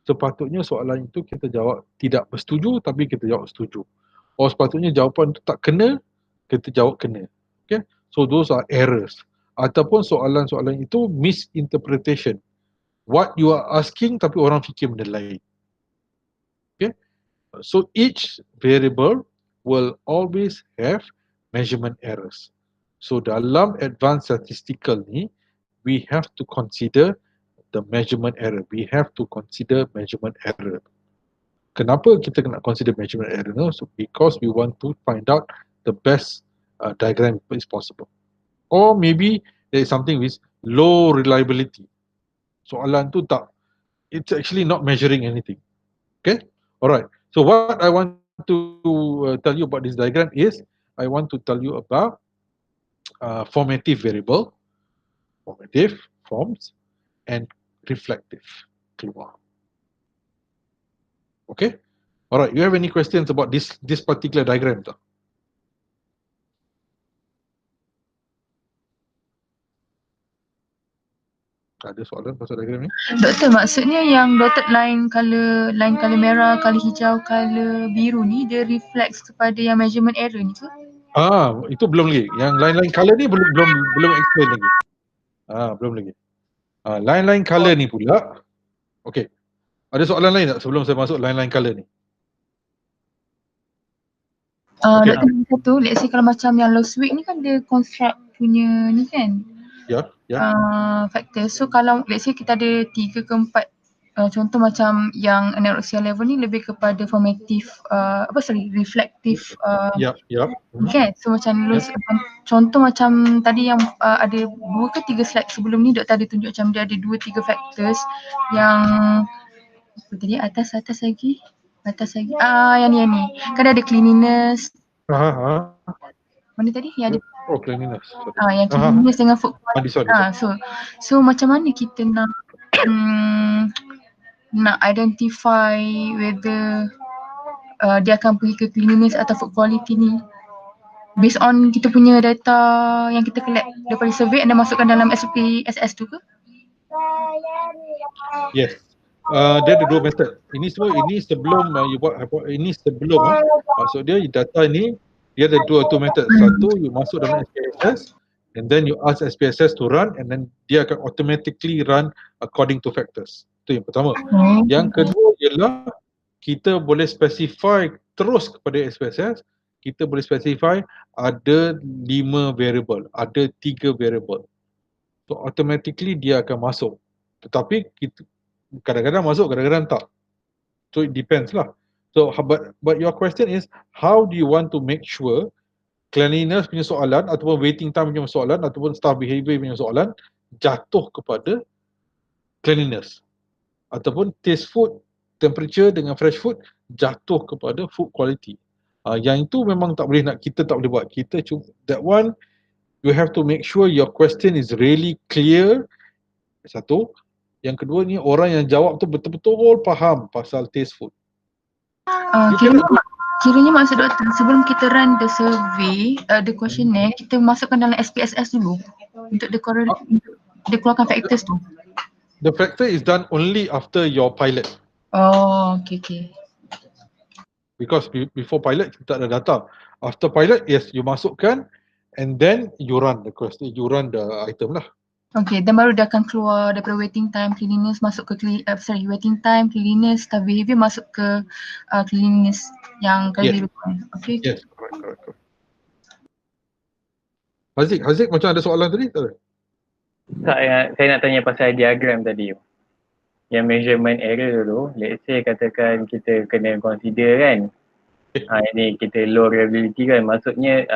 Sepatutnya soalan itu kita jawab tidak bersetuju tapi kita jawab setuju. Or sepatutnya jawapan tu tak kena, kita jawab kena. Okay? So those are errors. Ataupun soalan-soalan itu misinterpretation. What you are asking tapi orang fikir benda lain. Okay? So each variable will always have measurement errors. So dalam advanced statistical ni, we have to consider the measurement error. We have to consider measurement error. Kenapa kita kena consider measurement error? No? So because we want to find out the best diagram is possible. Or maybe there is something with low reliability. Soalan tu tak, it's actually not measuring anything. Okay? Alright. So what I want to tell you about this diagram is, I want to tell you about formative variable. formative, forms, and reflective, keluar. Okay? Alright, you have any questions about this particular diagram tak? Ada soalan pasal diagram ni? Doktor, maksudnya yang dotted line color merah, color hijau, color biru ni dia reflects kepada yang measurement error ni ke? Itu belum lagi. Yang line-line color ni belum explain lagi. Belum lagi. Line-line color ni pula. Okay. Ada soalan lain tak sebelum saya masuk line-line color ni? Okay. Doktor, satu, let's say kalau macam yang lost weight ni kan dia construct punya ni kan? Ya. Factor. So kalau let's say kita ada 3 ke 4 contoh macam yang anorexia level ni lebih kepada formative reflective okay. So macam contoh macam tadi yang ada 2 ke 3 slide sebelum ni doktor ada tunjuk macam dia ada 2-3 factors yang apa tadi atas lagi yang ni kan ada cleanliness. Mana tadi yang ada cleanliness. yang cleanliness dengan food quality. So macam mana kita nak identify whether dia akan pergi ke cleanliness atau food quality ni based on kita punya data yang kita collect daripada survey dan masukkan dalam SPSS tu ke? Yes. Dia ada 2 method. Ini sebelum you buat ini sebelum maksud dia data ni dia ada 2 method. Satu, you masuk dalam SPSS and then you ask SPSS to run and then dia akan automatically run according to factors. Itu yang pertama. Yang kedua ialah kita boleh specify terus kepada SPSS, kita boleh specify ada 5 variable, ada 3 variable. So automatically dia akan masuk. Tetapi kita kadang-kadang masuk, kadang-kadang tak. So it depends lah. So but your question is how do you want to make sure cleanliness punya soalan ataupun waiting time punya soalan ataupun staff behavior punya soalan jatuh kepada cleanliness ataupun taste food, temperature dengan fresh food jatuh kepada food quality. Yang itu memang kita tak boleh buat. Kita cuma that one you have to make sure your question is really clear. Satu. Yang kedua ni orang yang jawab tu betul-betul faham pasal taste food. Kiranya maksud doktor sebelum kita run the survey, the questionnaire, kita masukkan dalam SPSS dulu untuk dia keluarkan factors tu. The factor is done only after your pilot. Okay. Because before pilot kita tak ada data. After pilot, yes, you masukkan and then you run the question, you run the item lah. Okay, dan baru dia akan keluar daripada waiting time, cleanliness masuk ke waiting time, cleanliness, staff behavior masuk ke cleanliness yang kali biru. Okay. Yes, correct. Haziq macam ada soalan tadi? Saya nak tanya pasal diagram tadi. Yang measurement error tu, let's say katakan kita kena consider kan. Ini kita low reliability kan, maksudnya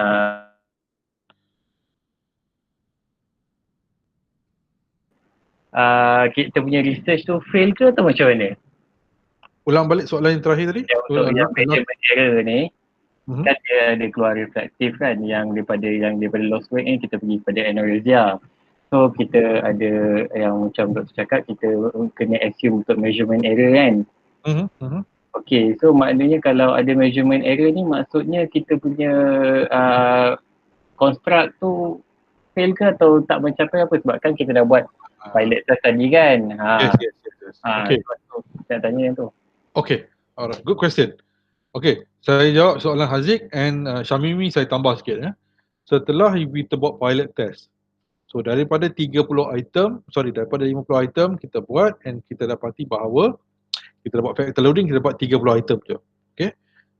kita punya research tu fail ke atau macam mana? Ulang balik soalan yang terakhir tadi. Untuk yang measurement error ni, kan dia ada keluar reflektif kan, yang daripada lost weight ni kita pergi pada anorexia. So kita ada yang macam doktor cakap, kita kena assume untuk measurement error kan. Okay, so maknanya kalau ada measurement error ni maksudnya kita punya construct tu fail ke atau tak mencapai apa, sebab kan kita dah buat pilot test tadi kan. Yes. Okay. Saya tanya yang tu. Okay, alright, good question. Okay, saya jawab soalan Haziq and Syamimi saya tambah sikit. Setelah kita buat pilot test, so daripada 50 item kita buat and kita dapati bahawa kita dapat factor loading, kita dapat 30 item je. Okay,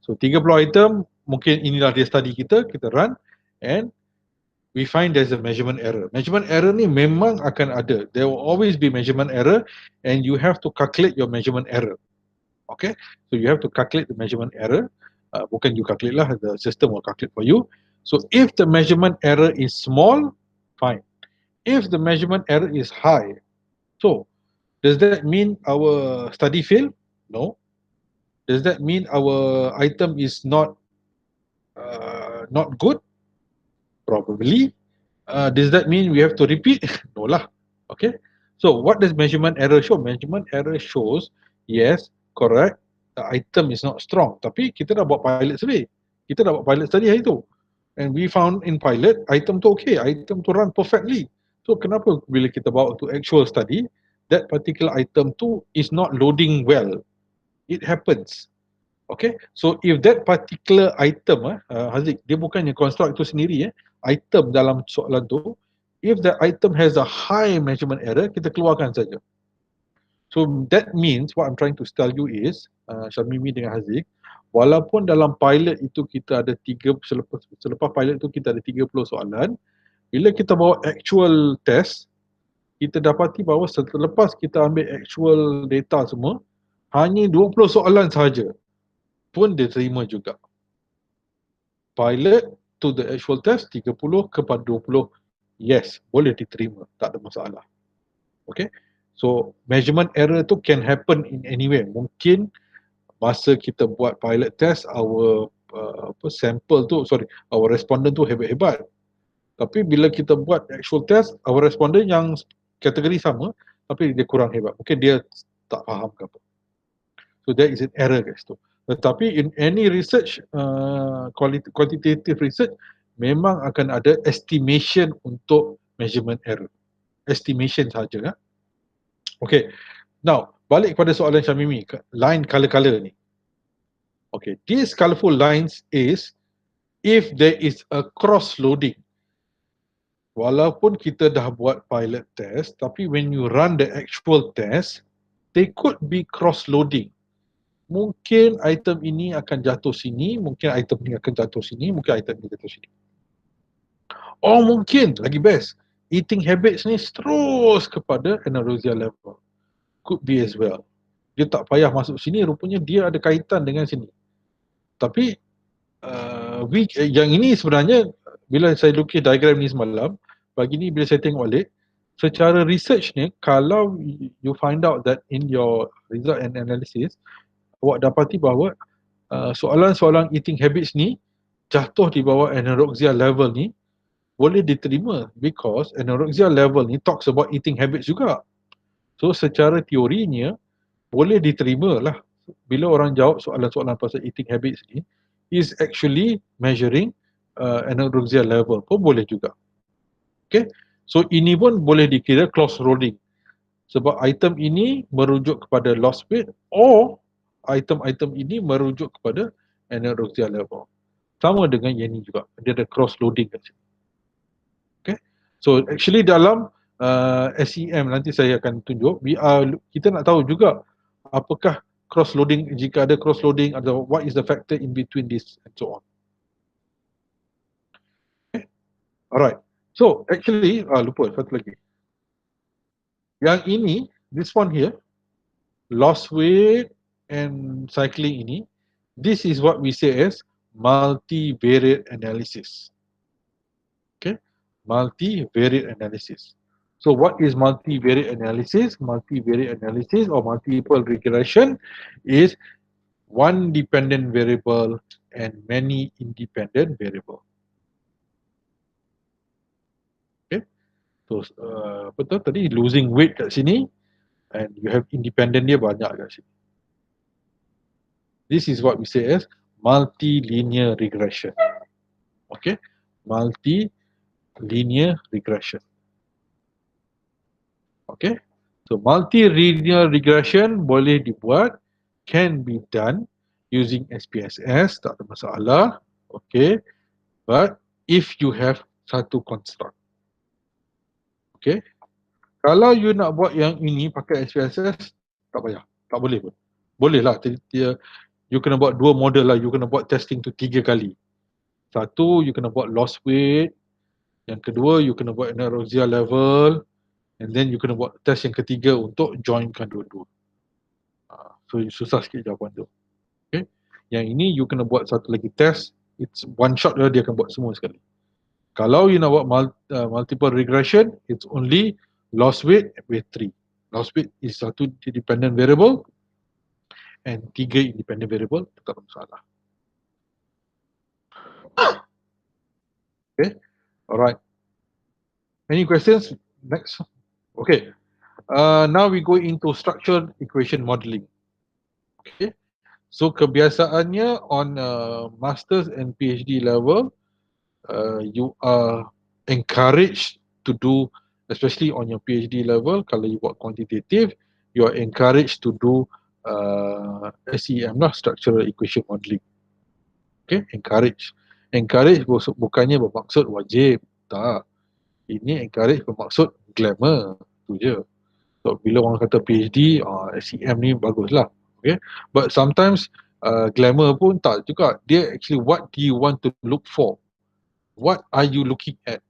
so 30 item mungkin inilah dia study kita run and we find there's a measurement error. Measurement error ni memang akan ada. There will always be measurement error and you have to calculate your measurement error. Okay, so you have to calculate the measurement error. Bukan you calculate lah, the system will calculate for you. So if the measurement error is small, fine. If the measurement error is high, so does that mean our study failed? No. Does that mean our item is not good? Probably. Does that mean we have to repeat? No lah. Okay. So what does measurement error show? Measurement error shows, yes, correct, the item is not strong. Tapi kita dah buat pilot survey. Kita dah buat pilot study hari tu. And we found in pilot, item tu okay, item tu run perfectly. So kenapa bila kita bawa to actual study, that particular item tu is not loading well? It happens. Okay, so if that particular item, Haziq, dia bukannya construct tu sendiri, item dalam soalan tu, if that item has a high measurement error, kita keluarkan saja. So that means what I'm trying to tell you is, Syamimi dengan Haziq, walaupun dalam pilot itu kita ada selepas pilot itu kita ada 30 soalan, bila kita bawa actual test, kita dapati bahawa selepas kita ambil actual data semua, hanya 20 soalan sahaja pun diterima juga. Pilot to the actual test 30 kepada 20, yes, boleh diterima, tak ada masalah. Okay, so measurement error tu can happen in any way. Mungkin masa kita buat pilot test, our our respondent tu hebat-hebat. Tapi bila kita buat actual test, our respondent yang kategori sama, tapi dia kurang hebat. Mungkin dia tak faham ke apa. So that is an error guys tu. Tetapi in any research, quantitative research, memang akan ada estimation untuk measurement error. Estimation saja. Okay, now balik kepada soalan Syamimi, line color-color ni. Okay, these colorful lines is if there is a cross-loading. Walaupun kita dah buat pilot test, tapi when you run the actual test, they could be cross-loading. Mungkin item ini akan jatuh sini, mungkin item ini akan jatuh sini, mungkin item ini jatuh sini. Oh mungkin, lagi best, eating habits ni terus kepada anorexia level. Could be as well. Dia tak payah masuk sini, rupanya dia ada kaitan dengan sini. Tapi yang ini sebenarnya, bila saya lukis diagram ni semalam, pagi ni bila saya tengok balik, secara research ni, kalau you find out that in your result and analysis, awak dapati bahawa soalan-soalan eating habits ni jatuh di bawah anorexia level ni boleh diterima because anorexia level ni talks about eating habits juga. So secara teorinya boleh diterima lah bila orang jawab soalan-soalan pasal eating habits ni is actually measuring anorexia level pun boleh juga. Okay, so ini pun boleh dikira cross rolling sebab item ini merujuk kepada lost weight or item-item ini merujuk kepada anorexia level. Sama dengan yang ini juga, dia ada cross loading kat sini. Okay, so actually dalam SEM nanti saya akan tunjuk, kita nak tahu juga apakah cross loading, jika ada cross loading, atau what is the factor in between this and so on. Okay, alright. So actually lupa satu lagi. Yang ini, this one here, lost weight and cycling ini, this is what we say as multivariate analysis. Okay, multivariate analysis. So what is multivariate analysis? Multivariate analysis or multiple regression is one dependent variable and many independent variable. Okay, so betul tadi losing weight kat sini and you have independent dia banyak kat sini. This is what we say as multilinear regression. Okay, multilinear regression. Okay, so multilinear regression boleh dibuat, can be done using SPSS, tak ada masalah. Okay, but if you have satu construct. Okay, kalau you nak buat yang ini pakai SPSS, tak payah, tak boleh pun. Boleh lah, you kena buat dua model lah, you kena buat testing tu 3 kali. Satu, you kena buat lost weight. Yang kedua, you kena buat anorexia level. And then you kena buat test yang ketiga untuk joinkan dua-dua. So susah sikit jawapan tu. Okay, yang ini you kena buat satu lagi test, it's one shot dia akan buat semua sekali. Kalau you nak buat multiple regression, it's only lost weight with 3. Lost weight is satu dependent variable and 3 independent variable, tak ada masalah. Okay, alright. Any questions? Next. Okay. Now we go into structured equation modeling. Okay. So kebiasaannya on masters and PhD level, you are encouraged to do, especially on your PhD level, kalau you buat quantitative, you are encouraged to do SEM lah, structural equation modeling. Okay, encourage. Encourage bukannya bermaksud wajib, tak. Ini encourage bermaksud glamour, tu je. So bila orang kata PhD, SEM ni baguslah. Okay, but sometimes glamour pun tak juga. Dia actually, what do you want to look for? What are you looking at?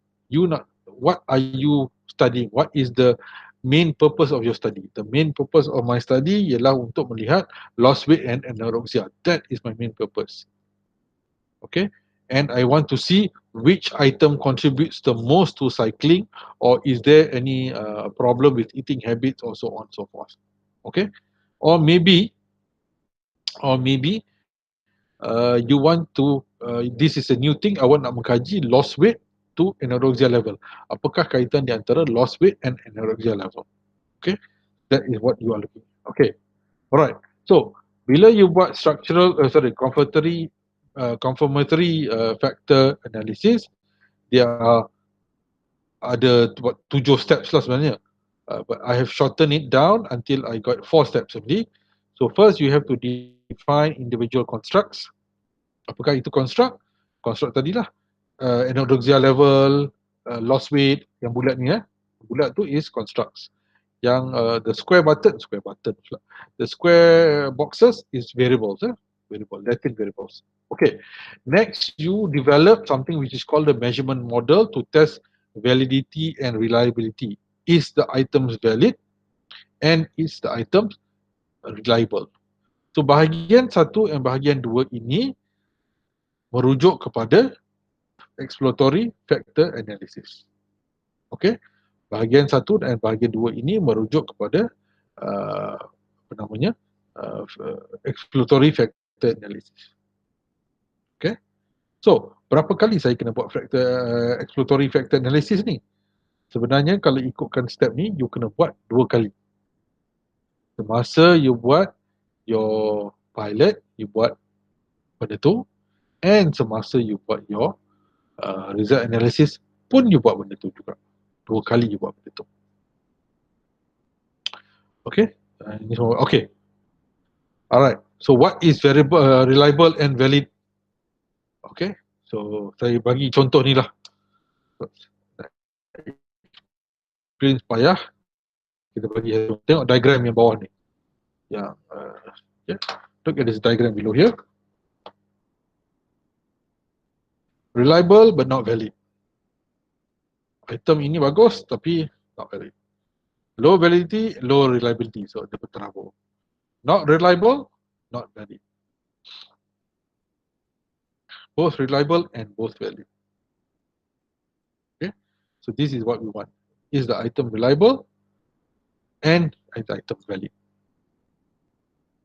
What are you studying? What is the main purpose of your study? The main purpose of my study ialah untuk melihat lost weight and anorexia. That is my main purpose. Okay, and I want to see which item contributes the most to cycling, or is there any problem with eating habits, or so on and so forth. Okay, or maybe you want to this is a new thing, awak nak mengkaji lost weight to anorexia level. Apakah kaitan di antara lost weight and anorexia level? Okay, that is what you are looking at. Okay, alright. So bila you buat confirmatory factor analysis, dia ada 7 steps lah sebenarnya, but I have shortened it down until I got 4 steps only. So first you have to define individual constructs. Apakah itu construct? Construct tadilah anorexia level, lost weight, yang bulat ni bulat tu is constructs. Yang the square the square boxes is variables, Latent variables. Okay, next you develop something which is called the measurement model to test validity and reliability. Is the items valid and is the items reliable? So bahagian 1 dan bahagian 2 ini merujuk kepada exploratory factor analysis. Okay, bahagian 1 dan bahagian 2 ini merujuk kepada exploratory factor analysis. Okay, so berapa kali saya kena buat exploratory factor analysis ni? Sebenarnya kalau ikutkan step ni, you kena buat 2 kali. Semasa you buat your pilot, you buat benda tu, and semasa you buat your result analysis pun you buat benda tu juga. 2 kali you buat benda tu. Okay, ini semua. Okay, alright. So what is reliable and valid? Okay, so saya bagi contoh ni lah. Screen payah. Kita bagi tengok diagram yang bawah ni. Yang look at this diagram below here. Reliable but not valid. Item ini bagus tapi not valid. Low validity, low reliability. So dia berterabur. Not reliable, not valid. Both reliable and both valid. Okay, so this is what we want. Is the item reliable and is the item valid?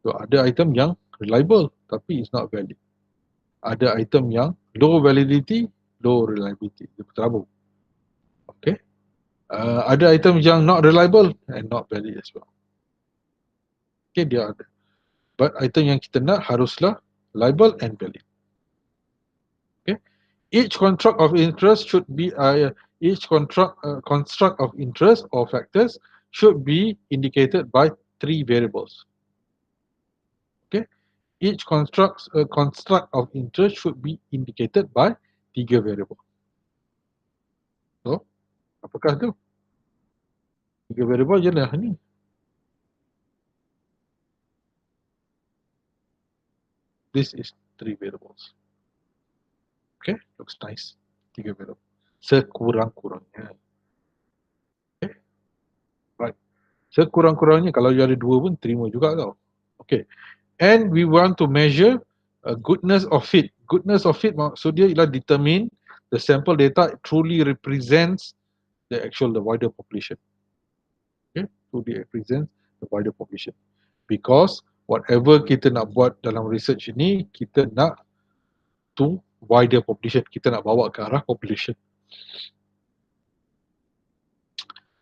So ada item yang reliable tapi is not valid. Ada item yang low validity, low reliability. Dia berterabur. Okay, ada item yang not reliable and not valid as well. Okay, dia ada. But item yang kita nak haruslah reliable and valid. Okay, each construct of interest should be construct of interest or factors should be indicated by 3 variables. Okay, each construct of interest should be indicated by 3 variables. So, apakah tu? 3 variable jelah ni. This is 3 variables. Okay, looks nice. 3 variables. Sekurang-kurangnya. Okay, right. Sekurang-kurangnya kalau you ada 2 pun terima juga tau. Okay, and we want to measure goodness of fit. Goodness of fit maksud dia ialah determine the sample data truly represents the wider population. Okay, truly represents the wider population. Because whatever kita nak buat dalam research ini, kita nak to wider population, kita nak bawa ke arah population.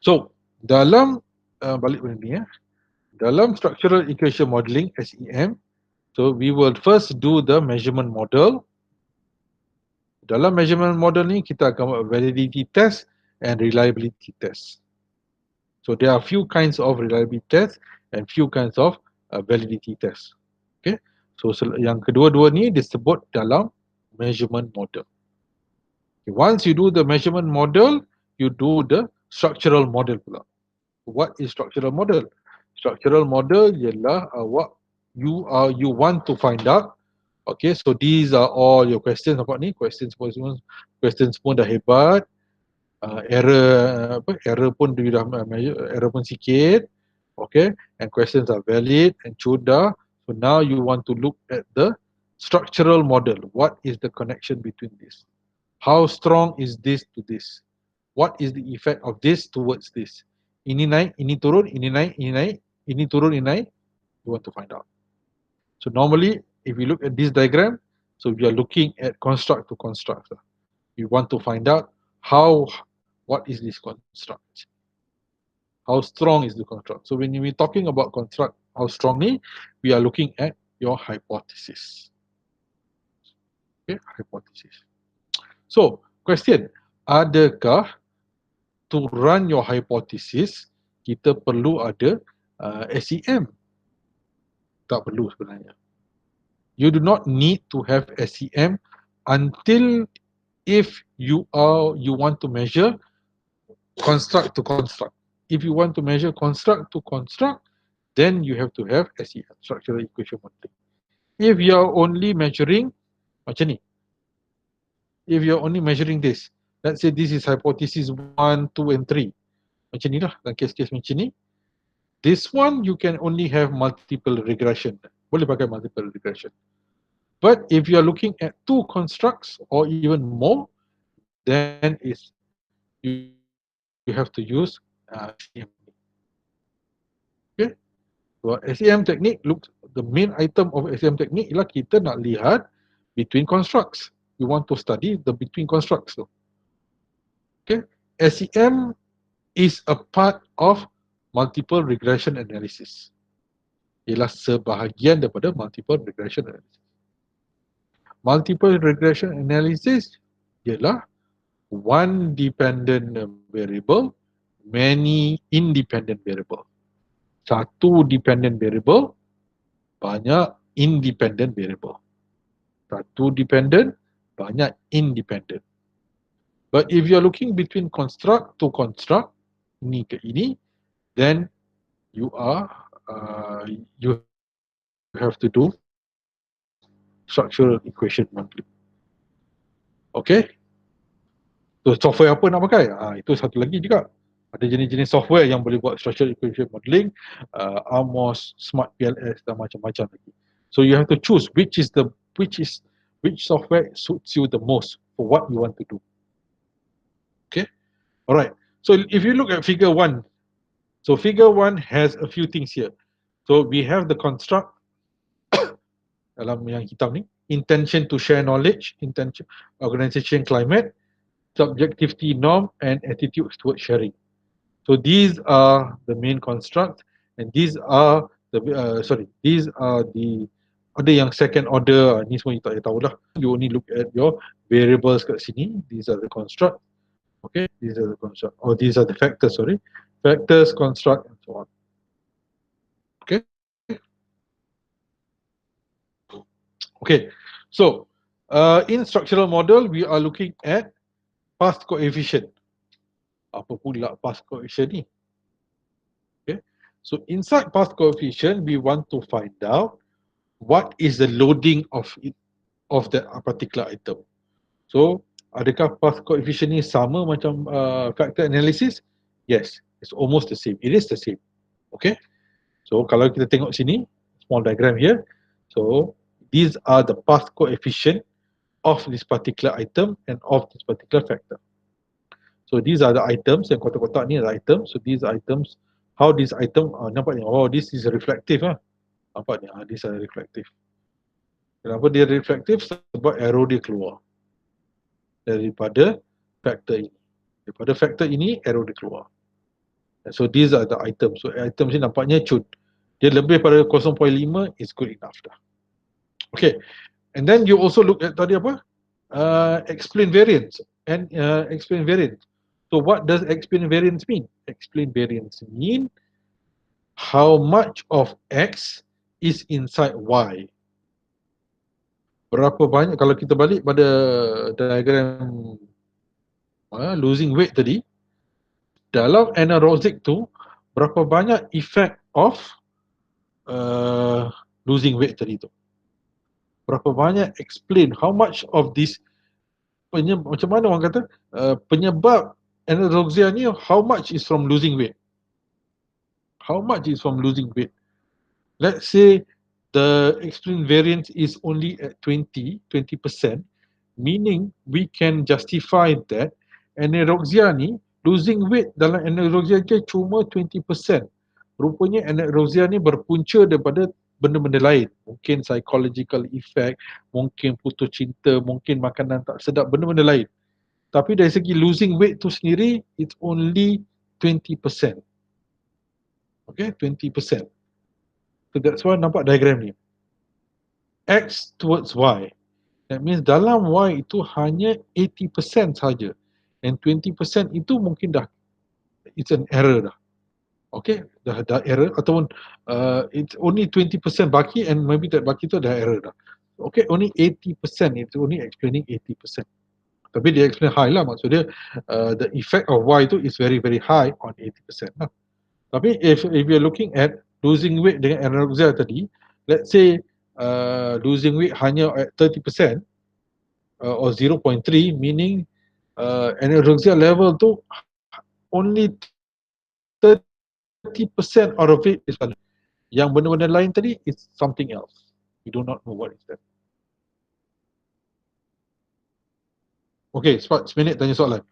So dalam balik pada ni ya. Dalam structural equation modeling SEM, so we will first do the measurement model. Dalam measurement model ni kita akan buat validity test and reliability test. So there are few kinds of reliability test and few kinds of validity test. Okay. So yang kedua-dua ni disebut dalam measurement model. Okay. Once you do the measurement model, you do the structural model pula. What is structural model? Structural model ialah what you want to find out. Okay, so these are all your questions. Nampak ni, questions semua dah hebat. Error pun dia dah measure, error pun sikit. Okay, and questions are valid and sudah. So now you want to look at the structural model. What is the connection between this? How strong is this to this? What is the effect of this towards this? Ini naik, ini turun, ini naik, ini naik, ini turun, ini naik. You want to find out. So normally, if we look at this diagram, so we are looking at construct to construct. We want to find out what is this construct? How strong is the construct? So when we're talking about construct, how strongly, we are looking at your hypothesis. Okay, hypothesis. So, question, adakah to run your hypothesis, kita perlu ada SEM? Tak perlu sebenarnya. You do not need to have SEM until if you want to measure construct to construct. If you want to measure construct to construct, then you have to have SEM, structural equation modeling. If you are only measuring macam ni, if you are only measuring this, let's say this is hypothesis 1, 2 and 3. Macam ni lah, dalam kes-kes macam ni. This one you can only have multiple regression. Boleh pakai multiple regression. But if you are looking at 2 constructs or even more, then you have to use SEM. Okay. So SEM technique, look, the main item of SEM technique ialah kita nak lihat between constructs. We want to study the between constructs. Okay. SEM is a part of multiple regression analysis. Ialah sebahagian daripada multiple regression analysis. Multiple regression analysis ialah one dependent variable, many independent variable. Satu dependent variable, banyak independent variable. Satu dependent, banyak independent. But if you are looking between construct to construct, ini ke ini, then you have to do structural equation modeling. Okay? So software apa nak pakai? Itu satu lagi juga. Ada jenis-jenis software yang boleh buat structural equation modeling, Amos, Smart PLS dan macam-macam lagi. So you have to choose which software suits you the most for what you want to do. Okay? Alright. So if you look at figure 1, so figure 1 has a few things here. So we have the construct dalam yang hitam ni, intention to share knowledge, intention, organization climate, subjectivity norm and attitudes towards sharing. So these are the main construct and these are the ada yang second order, ni semua you tak tahu lah. You only look at your variables kat sini. These are the construct. Okay, these are the construct. Or these are the factors, sorry. Factors, construct and so on. Okay. Okay, so in structural model, we are looking at path coefficient. Apa pula path coefficient ni? Okay, so inside path coefficient, we want to find out what is the loading of that particular item. So, adakah path coefficient ni sama macam factor analysis? Yes, it's almost the same. It is the same. Okay, so kalau kita tengok sini, small diagram here. So, these are the path coefficient of this particular item and of this particular factor. So these are the items, yang kotak-kotak ni adalah items. So these items, how this item, nampak ni, oh this is reflective lah. Nampak ni, these are reflective. Kenapa dia reflective? Sebab arrow dia keluar daripada factor ini. Daripada factor ini, arrow dia keluar. So these are the items. So items ni nampaknya cute. Dia lebih pada 0.5 is good enough dah. Okay. And then you also look at tadi apa? Explain variance and explain variance. So what does explain variance mean? Explain variance mean how much of X is inside Y. Berapa banyak, kalau kita balik pada diagram losing weight tadi, dalam anaerobic tu berapa banyak effect of losing weight tadi tu. Berapa banyak explain how much of this macam mana orang kata penyebab anorexia ni, how much is from losing weight. How much is from losing weight? Let's say the explain variance is only at 20%, meaning we can justify that anorexia ni, losing weight dalam anorexia je cuma 20%. Rupanya anorexia ni berpunca daripada benda-benda lain. Mungkin psychological effect, mungkin putus cinta, mungkin makanan tak sedap, benda-benda lain. Tapi dari segi losing weight tu sendiri, it's only 20%. Okay, 20%. So that's why nampak diagram ni. X towards Y. That means dalam Y itu hanya 80% saja. And 20% itu mungkin dah, it's an error dah. Okay, dah error, ataupun it's only 20% baki and maybe that baki tu dah error dah. Okay, only 80%, it's only explaining 80%. Tapi dia explain high lah, maksud dia the effect of Y tu is very very high on 80% lah. Tapi if you're looking at losing weight dengan anorexia tadi, let's say losing weight hanya at 30% or 0.3, meaning anorexia level tu only 30% out of it is valid. Yang benda-benda lain tadi is something else. We do not know what is that. Okay, cepat, seminit tanya soalan.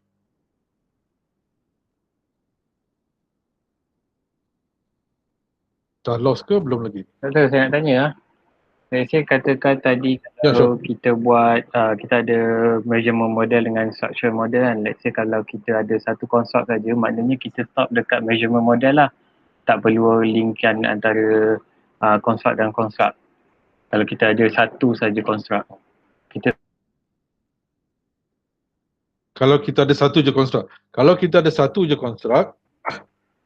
Dah lost ke belum lagi? Tak tahu, saya nak tanya lah. Saya katakan tadi kalau kita buat, kita ada measurement model dengan structural model kan. Let's say kalau kita ada satu construct saja, maknanya kita stop dekat measurement model lah. Tak perlu linkkan antara construct dan construct. Kalau kita ada satu saja construct. Kalau kita ada satu je construct. Kalau kita ada satu je construct,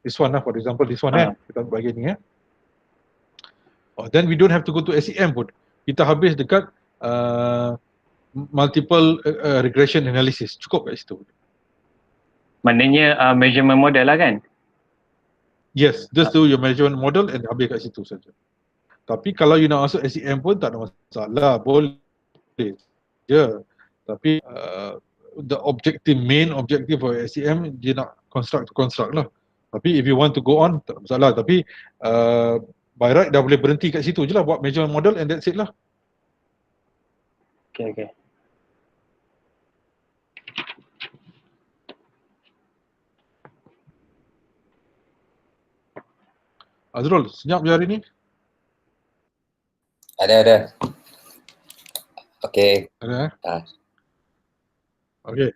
this one lah, for example, this one kita bagi ni then we don't have to go to SEM pun. Kita habis dekat multiple regression analysis. Cukup kat situ. Maknanya measurement model lah kan? Yes, just do your measurement model and habis kat situ saja. Tapi kalau you nak masuk SEM pun tak ada masalah, boleh je. Tapi the main objective for SEM dia nak construct lah. Tapi if you want to go on, tak ada masalah. Tapi by right dah boleh berhenti kat situ je lah, buat measurement model and that's it lah. Okay. Azrul, senyap je hari ni? Ada. Okay. Ada Okay.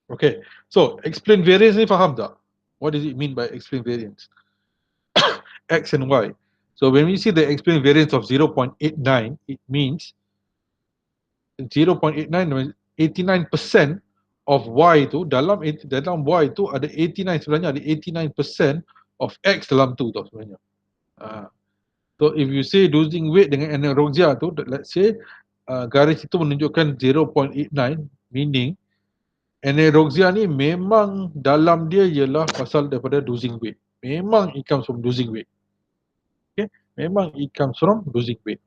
Okay. So, explain variance ni faham tak? What does it mean by explain variance? X and Y. So, when we see the explain variance of 0.89, it means 0.89, 89% of Y tu, dalam Y tu ada 89, sebenarnya ada 89% of X dalam tu tau sebenarnya. So if you say losing weight dengan anorexia tu, let's say garis itu menunjukkan 0.89, meaning anorexia ni memang dalam dia ialah pasal daripada losing weight. Memang it comes from losing weight. Okay, memang it comes from losing weight.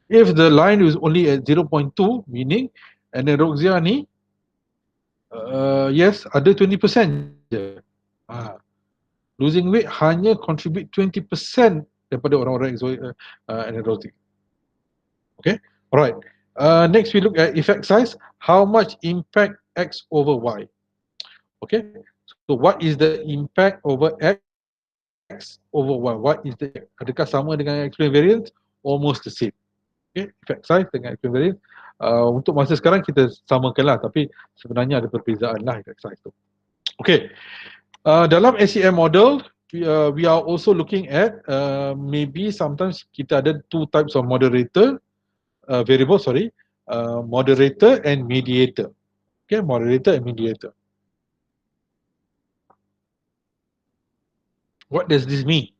If the line is only at 0.2, meaning anorexia ni yes, ada 20% je. Losing weight hanya contribute 20% daripada orang-orang anorexia. Okay, alright. Next we look at effect size. How much impact X over Y? Okay, so what is the impact over X over Y? What is the, adakah sama dengan explain variance? Almost the same. Okay, effect size dengan equivariance. Untuk masa sekarang kita samakanlah, tapi sebenarnya ada perbezaan lah effect size tu. Okay, dalam SEM model, we are also looking at maybe sometimes kita ada two types of moderator, variable, moderator and mediator. Okay, moderator and mediator. What does this mean?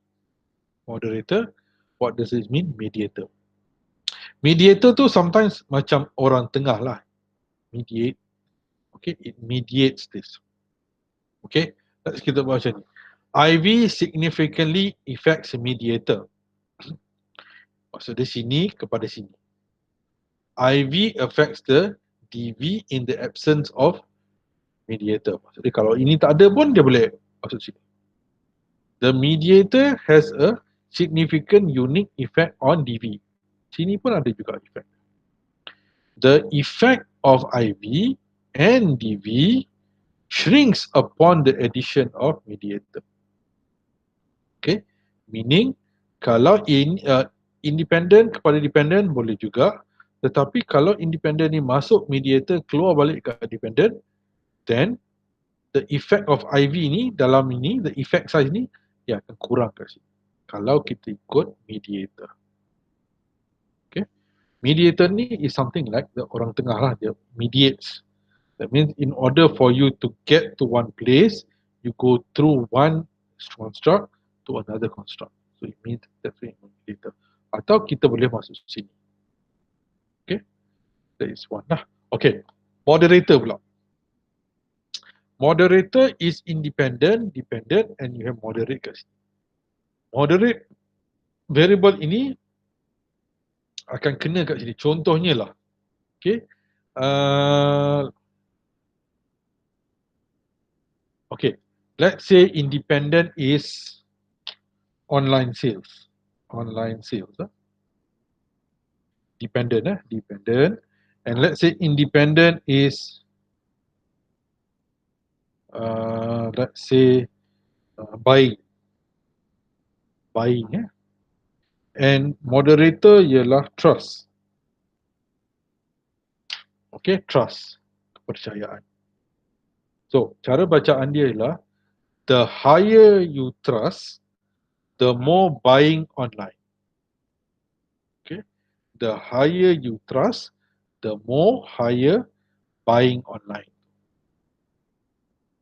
Moderator. What does this mean? Mediator. Mediator tu sometimes macam orang tengah lah. Mediate. Okay, it mediates this. Okay, let's kita buat macam ni. IV significantly affects mediator. Maksud dia sini kepada sini. IV affects the DV in the absence of mediator. Maksud dia kalau ini tak ada pun dia boleh masuk sini. The mediator has a significant unique effect on DV. Sini pun ada juga effect. The effect of IV and DV shrinks upon the addition of mediator. Okay, meaning kalau independent kepada dependent boleh juga, tetapi kalau independent ni masuk mediator keluar balik ke dependent, then the effect of IV ni dalam ini, the effect size ni dia akan kurang kat sini kalau kita ikut mediator. Okay, mediator ni is something like the orang tengah lah, dia mediates. That means in order for you to get to one place, you go through one construct to another construct. So it means that's what mediator. Atau kita boleh masuk sini. Okay, that is one lah. Okay, moderator pula. Moderator is independent, dependent, and you have moderate kat sini. Moderate variable ini akan kena kat sini. Contohnya lah, okay, okay, let's say independent is online sales. Online sales. Dependent, dependent. And let's say independent is, let's say, buying. Buying, and moderator ialah trust. Okay, trust, kepercayaan. So, cara bacaan dia ialah the higher you trust, the more buying online. Okay, the higher you trust, the more higher buying online.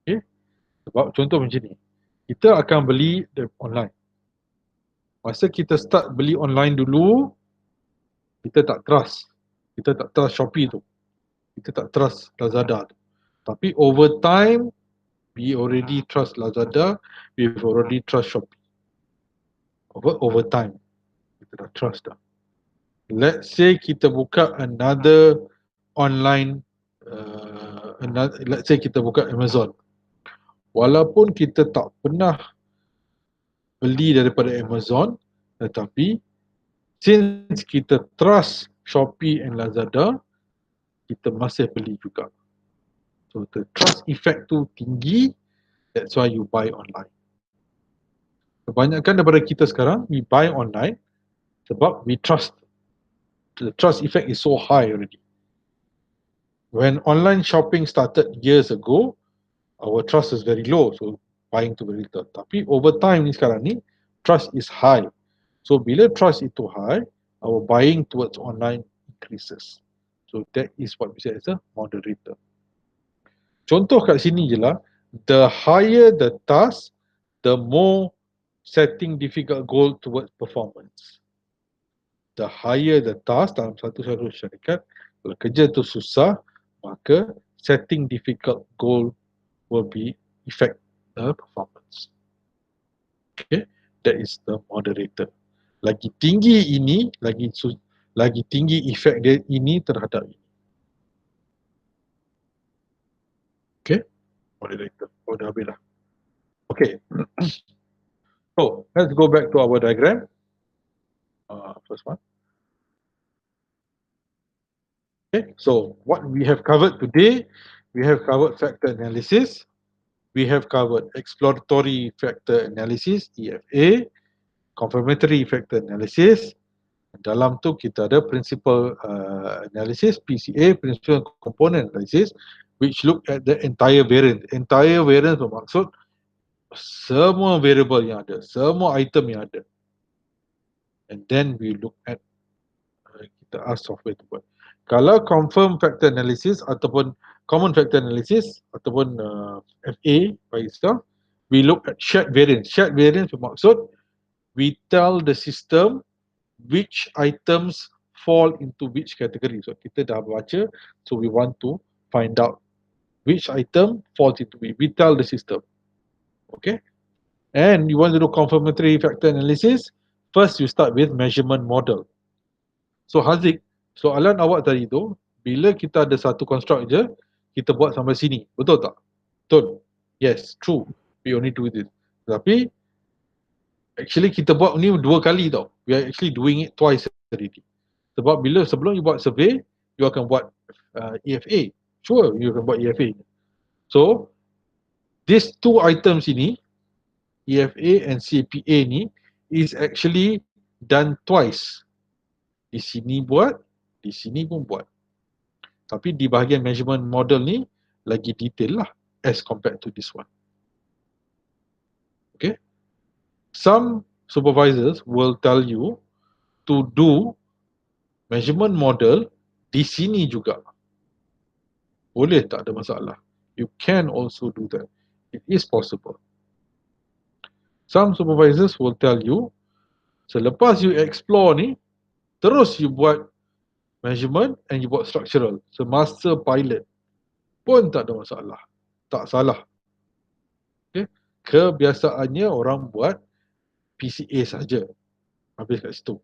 Okay, sebab contoh macam ni, kita akan beli online. Masa kita start beli online dulu, kita tak trust. Kita tak trust Shopee tu. Kita tak trust Lazada tu. Tapi over time, we already trust Lazada, we've already trust Shopee. Over time, kita dah trust dah. Let's say kita buka another online, let's say kita buka Amazon. Walaupun kita tak pernah beli daripada Amazon, tetapi since kita trust Shopee and Lazada, kita masih beli juga. So the trust effect tu tinggi, that's why you buy online. Kebanyakan daripada kita sekarang, we buy online sebab we trust. The trust effect is so high already. When online shopping started years ago, our trust is very low, so buying to very little. Tapi over time ni sekarang ni, trust is high. So bila trust itu high, our buying towards online increases. So that is what we say as a moderator. Contoh kat sini je lah, the higher the task, the more setting difficult goal towards performance. The higher the task dalam satu syarikat, kalau kerja tu susah, maka setting difficult goal will be affect the performance. Okay, that is the moderator. Lagi tinggi ini, lagi tinggi efek dia ini terhadap ini. Okay, moderator. Oh, dah habis dah. Okay. So, let's go back to our diagram. First one. Okay, so what we have covered today, we have covered factor analysis, we have covered exploratory factor analysis, EFA, confirmatory factor analysis, Dalam tu kita ada principal analysis, PCA, principal component analysis, which look at the entire variance. Entire variance bermaksud semua variable yang ada, semua item yang ada. And then we look at kita ask software tu buat. Kalau confirm factor analysis ataupun common factor analysis ataupun FA by itself, we look at shared variance. Shared variance bermaksud we tell the system which items fall into which category. So kita dah baca, so we want to find out which item falls into which. We tell the system. Okay? And you want to do confirmatory factor analysis, first you start with measurement model. So Haziq, soalan awak tadi tu, bila kita ada satu construct je, kita buat sampai sini. Betul tak? Betul. Yes, true. We only do this. Tapi actually kita buat ni dua kali tau. We are actually doing it twice already. Sebab bila sebelum you buat survey, you akan buat EFA. Sure, you akan buat EFA. So, these two items ini, EFA and CPA ni, is actually done twice. Di sini buat, di sini pun buat. Tapi di bahagian measurement model ni, lagi detail lah as compared to this one. Okay. Some supervisors will tell you to do measurement model di sini juga. Boleh, tak ada masalah. You can also do that. It is possible. Some supervisors will tell you, selepas you explore ni, terus you buat measurement and you buat structural. Semasa pilot pun tak ada masalah. Tak salah. Okay. Kebiasaannya orang buat PCA saja. Habis kat situ.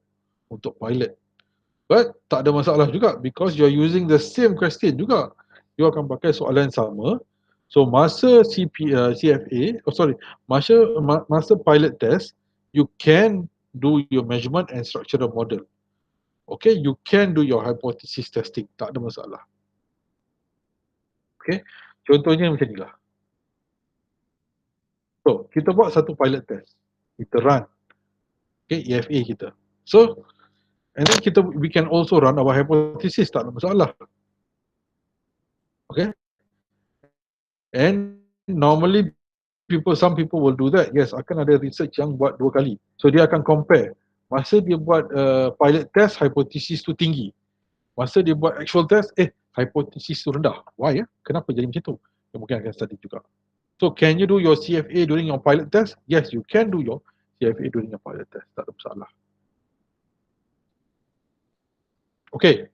Untuk pilot. But tak ada masalah juga because you are using the same question juga. You akan pakai soalan sama. So masa CFA, masa pilot test, you can do your measurement and structural model. Okay, you can do your hypothesis testing. Tak ada masalah. Okay, contohnya macam ni lah. So, kita buat satu pilot test. Kita run. Okay, EFA kita. So, and then we can also run our hypothesis. Tak ada masalah. Okay. And normally some people will do that. Yes, akan ada research yang buat dua kali. So dia akan compare. Masa dia buat pilot test, hypothesis tu tinggi. Masa dia buat actual test, hypothesis tu rendah. Why ya? Kenapa jadi macam tu? Dia mungkin akan study juga. So can you do your CFA during your pilot test? Yes, you can do your CFA during your pilot test. Tak ada masalah. Okay.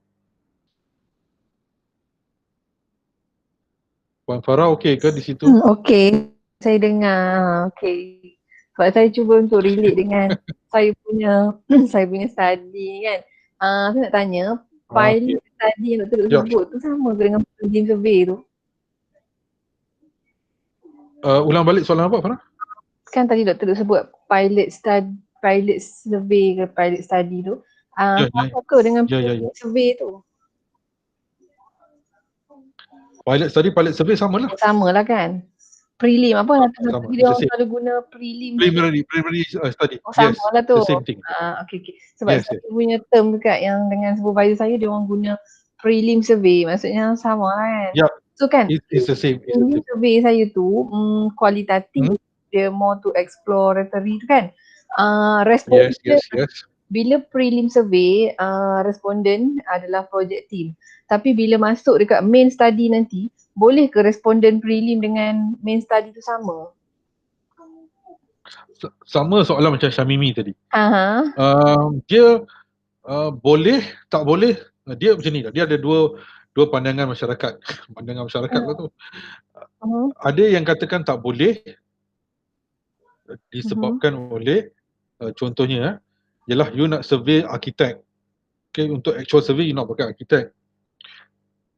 Puan Farah okey ke di situ? Okey, saya dengar. Okey. Sebab saya cuba untuk relate dengan saya punya study kan. Saya nak tanya, pilot study yang Dr. sebut tu sama ke dengan prelim survey tu? Ulang balik soalan apa Farah? Kan tadi Dr. sebut pilot survey ke pilot study tu. Sama ke dengan prelim survey tu? Pilot survey sama lah. Sama lah kan. Prelim apa dia orang selalu guna prelim. Preliminary study. Sama yes, lah tu. The same thing. Okay. Sebab saya punya term dekat yang dengan supervisor saya, dia orang guna prelim survey. Maksudnya sama kan. Yep. So kan, it's the same. Prelim survey saya tu kualitatif. Dia more to exploratory tu kan. Responden. Yes. Bila prelim survey, responden adalah project team. Tapi bila masuk dekat main study nanti, boleh ke responden prelim dengan main study tu sama? Sama soalan macam Syamimi tadi. Dia boleh, tak boleh, dia macam ni lah. Dia ada dua pandangan masyarakat. Pandangan masyarakat lah tu. Ada yang katakan tak boleh disebabkan oleh contohnya ialah you nak survey arkitek. Okay, untuk actual survey you nak pakai arkitek.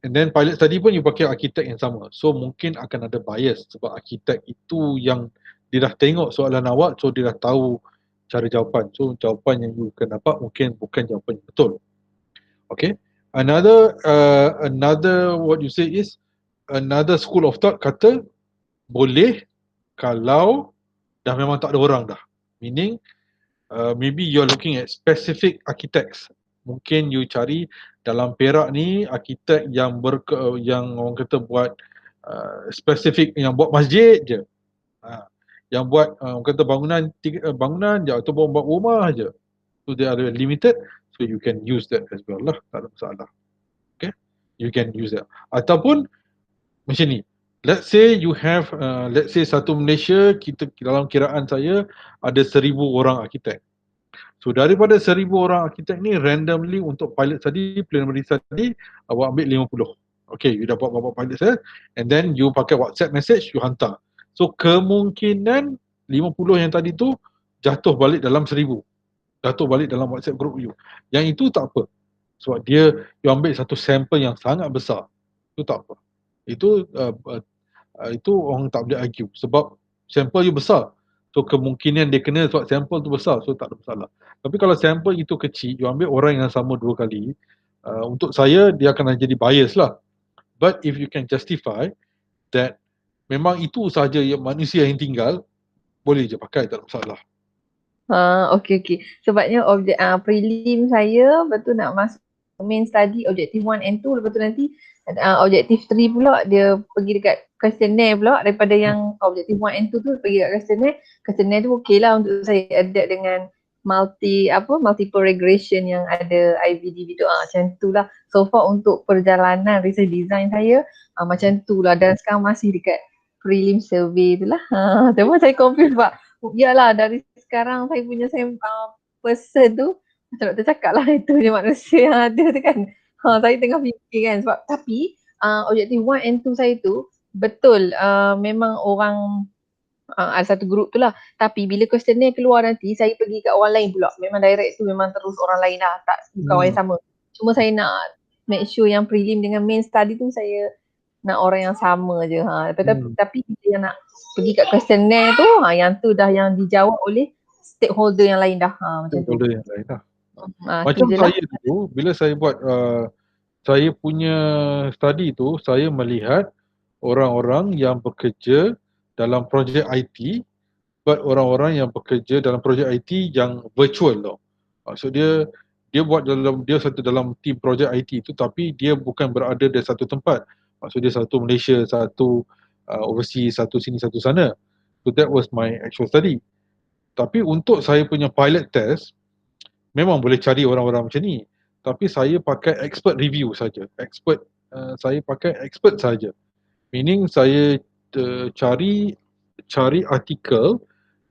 And then pilot study pun you pakai arkitek yang sama. So mungkin akan ada bias sebab arkitek itu yang dia dah tengok soalan awak, so dia dah tahu cara jawapan. So jawapan yang you akan dapat mungkin bukan jawapan yang betul. Okay. Another what you say is another school of thought kata boleh kalau dah memang tak ada orang dah. Meaning maybe you're looking at specific architects. Mungkin you cari dalam Perak ni arkitek yang yang orang kata buat spesifik, yang buat masjid je. Yang buat orang kata bangunan je atau buat rumah je. So they are limited, so you can use that as well lah, tak ada masalah. Okay, you can use that. Ataupun macam ni, let's say you have let's say satu Malaysia, kita dalam kiraan saya ada 1,000 orang arkitek. So daripada 1,000 orang arkitek ni, randomly untuk pilot study, preliminary study, awak ambil 50. Okay, you dapat pilot study, and then you pakai WhatsApp message, you hantar. So kemungkinan 50 yang tadi tu jatuh balik dalam 1,000. Jatuh balik dalam WhatsApp group you. Yang itu tak apa. Sebab dia, you ambil satu sampel yang sangat besar. Itu tak apa. Itu orang tak boleh argue. Sebab sampel you besar. So kemungkinan dia kena sebab sampel tu besar. So tak ada masalah. Tapi kalau sampel itu kecil, you ambil orang yang sama 2 kali, untuk saya dia akan jadi bias lah. But if you can justify that memang itu sahaja yang manusia yang tinggal, boleh je pakai, tak ada masalah. Okay. Sebabnya prelim saya betul nak masuk main study objektif 1 and 2, lepas tu nanti objektif 3 pula dia pergi dekat questionnaire pula, daripada yang objektif 1 and 2 tu pergi dekat questionnaire tu okey lah untuk saya adapt dengan multiple regression yang ada IVDV tu, macam tu lah. So far untuk perjalanan research design saya macam tu lah, dan sekarang masih dekat prelim survey tu lah. Tapi saya confused sebab yalah, dari sekarang saya punya person tu macam doktor cakap lah, itu je manusia yang ada tu kan. Saya tengah fikir kan, sebab tapi objektif 1 and 2 saya tu betul memang orang ada satu grup tu lah, tapi bila questionnaire keluar nanti saya pergi kat orang lain pula, memang direct tu memang terus orang lain lah, tak bukan orang yang sama. Cuma saya nak make sure yang prelim dengan main study tu saya nak orang yang sama je. Tapi yang nak pergi kat questionnaire tu, yang tu dah yang dijawab oleh stakeholder yang lain dah. Stakeholder yang lain dah. Macam saya tu, bila saya buat saya punya study tu, saya melihat orang-orang yang bekerja dalam projek IT, buat orang-orang yang bekerja dalam projek IT yang virtual tau. So dia buat dia satu dalam team projek IT tu, tapi dia bukan berada di satu tempat. Maksud dia satu Malaysia, satu overseas, satu sini, satu sana. So that was my actual study. Tapi untuk saya punya pilot test, memang boleh cari orang-orang macam ni. Tapi saya pakai expert review saja. Saya pakai expert saja. Meaning saya cari artikel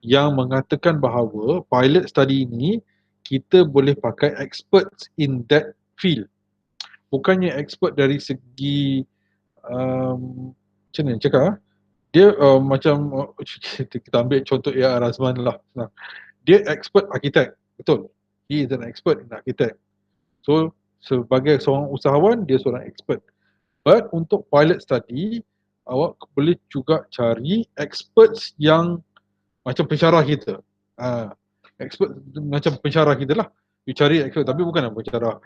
yang mengatakan bahawa pilot study ini kita boleh pakai experts in that field. Bukannya expert dari segi macam mana cakap, dia macam kita ambil contoh A.R. Razman lah. Dia expert arkitek, betul. He is an expert in architect. So sebagai seorang usahawan, dia seorang expert. But untuk pilot study, awak boleh juga cari experts yang macam pensyarah kita. Expert macam pensyarah kita lah. You cari expert, tapi bukan pensyarah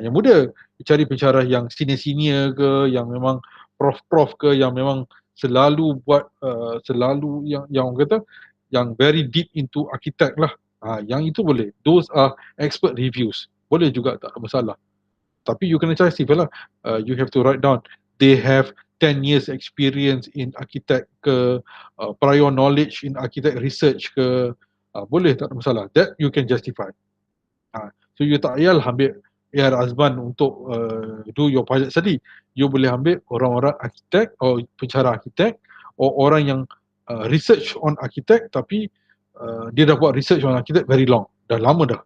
yang muda. You cari pensyarah yang senior-senior ke, yang memang prof-prof ke, yang memang selalu buat selalu yang orang kata yang very deep into architect lah. Yang itu boleh. Those are expert reviews. Boleh juga, tak ada masalah. Tapi you kena cari lah. You have to write down. They have 10 years experience in architect ke, prior knowledge in architect research ke, boleh, tak ada masalah. That you can justify. So you tak payah ambil A.R. Azman untuk do your pilot study. You boleh ambil orang-orang arkitek atau pensyarah arkitek, atau orang yang research on arkitek, tapi dia dah buat research on arkitek very long, dah lama dah.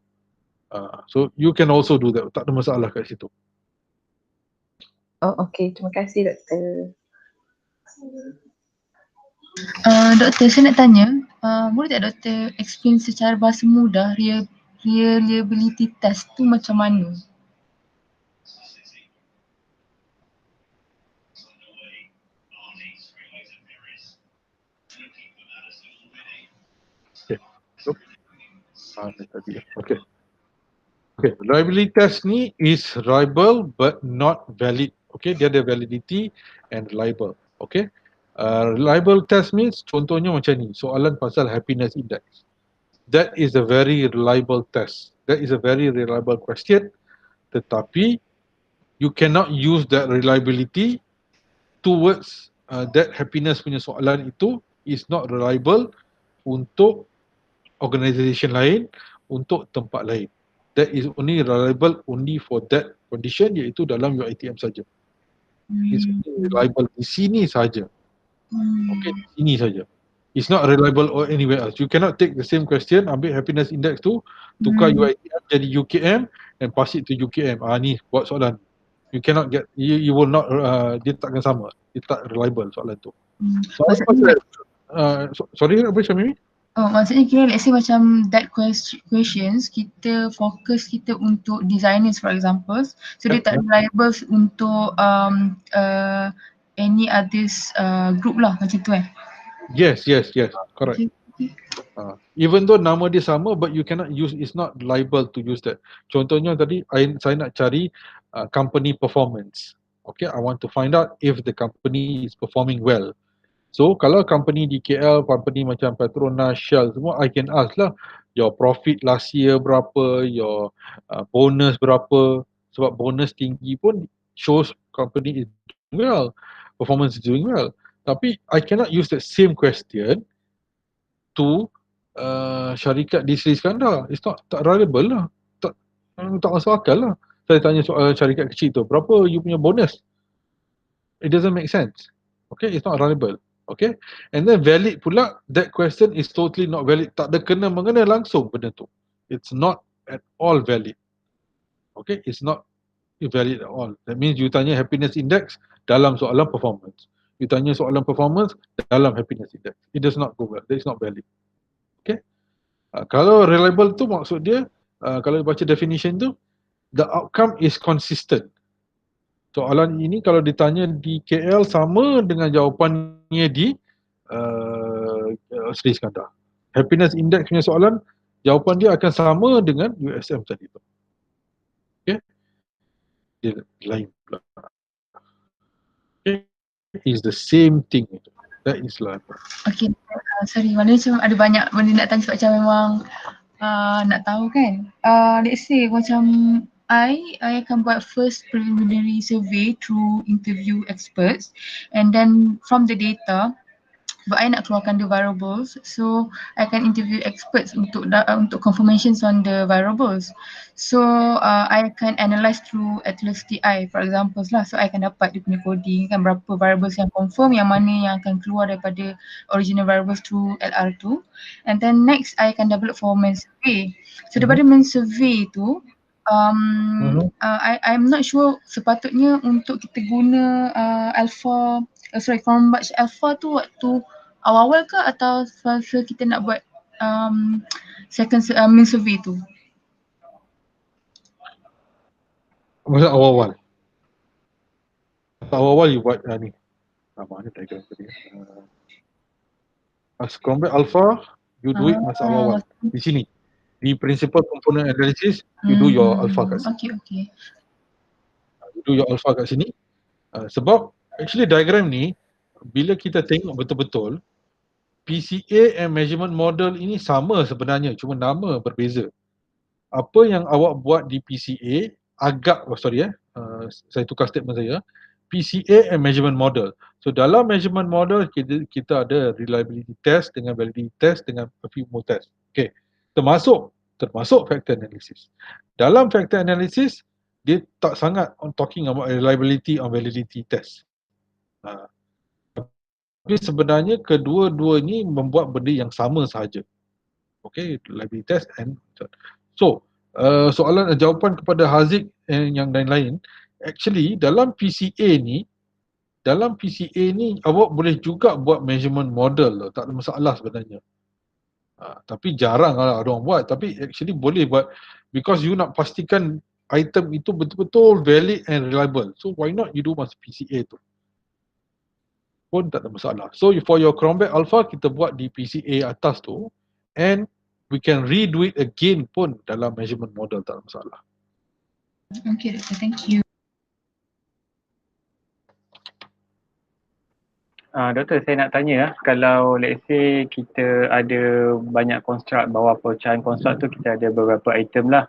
So you can also do that, tak ada masalah kat situ. Okay, terima kasih doktor. Doktor, saya nak tanya, boleh tak doktor explain secara bahasa mudah reliability test tu macam mana? Okay, reliability test ni is reliable but not valid. Okay, dia ada validity and reliable. Okay, reliable test means contohnya macam ni, soalan pasal happiness index. that is a very reliable test. That is a very reliable question. Tetapi you cannot use that reliability towards that happiness punya soalan itu is not reliable untuk organisation lain, untuk tempat lain. That is only reliable only for that condition, iaitu dalam UiTM saja. It's only reliable di sini saja. Okay, di sini saja. It's not reliable or anywhere else. You cannot take the same question, ambil happiness index tu, tukar UiTM jadi UKM and pass it to UKM. Ni buat soalan. You cannot get, you will not, dia takkan sama. Dia tak reliable soalan tu. Sorry, apa Syamimi? Oh, maksudnya kira let's say macam that questions kita fokus kita untuk designers for example, so dia tak reliable untuk any others group lah macam tu Yes, correct. Even though nama dia sama, but you cannot use, it's not liable to use that. Contohnya tadi, saya nak cari company performance. Okay, I want to find out if the company is performing well. So kalau company di KL, company macam Petronas, Shell semua, I can ask lah, your profit last year berapa, your bonus berapa. Sebab bonus tinggi pun shows company is doing well, performance is doing well. Tapi I cannot use that same question to syarikat di Sri Iskandar. It's not, tak reliable lah. Tak masuk akal lah. Saya tanya soal syarikat kecil tu, berapa you punya bonus? It doesn't make sense. Okay, it's not reliable. Okay, and then valid pula, that question is totally not valid. Tak ada kena mengena langsung benda tu. It's not at all valid. Okay, it's not valid at all. That means you tanya happiness index dalam soalan performance. You tanya soalan performance dalam happiness index. It does not go well. That is not valid. Okay. Kalau reliable tu maksud dia, kalau baca definition tu, the outcome is consistent. Soalan ini kalau ditanya di KL sama dengan jawapannya di Sri Iskandar. Happiness index punya soalan, jawapan dia akan sama dengan USM tadi tu. Okay. Dia lain pula. Okay. Is the same thing. That is lah. Okay, sorry, mana macam ada banyak benda nak tanya sebab macam memang nak tahu kan. Let's say macam I akan buat first preliminary survey through interview experts, and then from the data, but I nak keluarkan the variables, so I akan interview experts untuk confirmations on the variables. So I akan analyse through Atlas TI for examples lah, so I akan dapat dia punya coding kan, berapa variables yang confirm, yang mana yang akan keluar daripada original variables through LR2, and then next I akan develop for main survey. So daripada main survey tu, I'm not sure sepatutnya untuk kita guna from batch alpha tu waktu awal-awal ke atau fasa kita nak buat second main survey tu? Masa awal-awal. Awal-awal you buat ni. Mana diagram tadi? Combat alpha, you do it masa awal-awal. Di sini. Di principal component analysis, you do your alpha kat sini. Okay. You do your alpha kat sini. Sebab actually diagram ni, bila kita tengok betul-betul, PCA and measurement model ini sama sebenarnya, cuma nama berbeza. Apa yang awak buat di PCA, saya tukar statement saya. PCA and measurement model. So dalam measurement model, kita ada reliability test dengan validity test dengan a few more test. Okay. Termasuk factor analysis. Dalam factor analysis, dia tak sangat on talking about reliability or validity test. Tapi sebenarnya kedua-dua ni membuat benda yang sama sahaja. Okay, reliability test and so jawapan kepada Haziq and yang lain-lain, actually dalam PCA ni awak boleh juga buat measurement model lah, tak ada masalah sebenarnya. Tapi jarang lah ada orang buat, tapi actually boleh buat because you nak pastikan item itu betul-betul valid and reliable. So why not you do masa PCA tu? Pun tak ada masalah. So for your Chromback Alpha, kita buat di PCA atas tu and we can redo it again pun dalam measurement model, tak ada masalah. Okay, thank you. Doktor, saya nak tanya kalau let's say kita ada banyak construct, bawah pecahan construct tu kita ada beberapa item lah.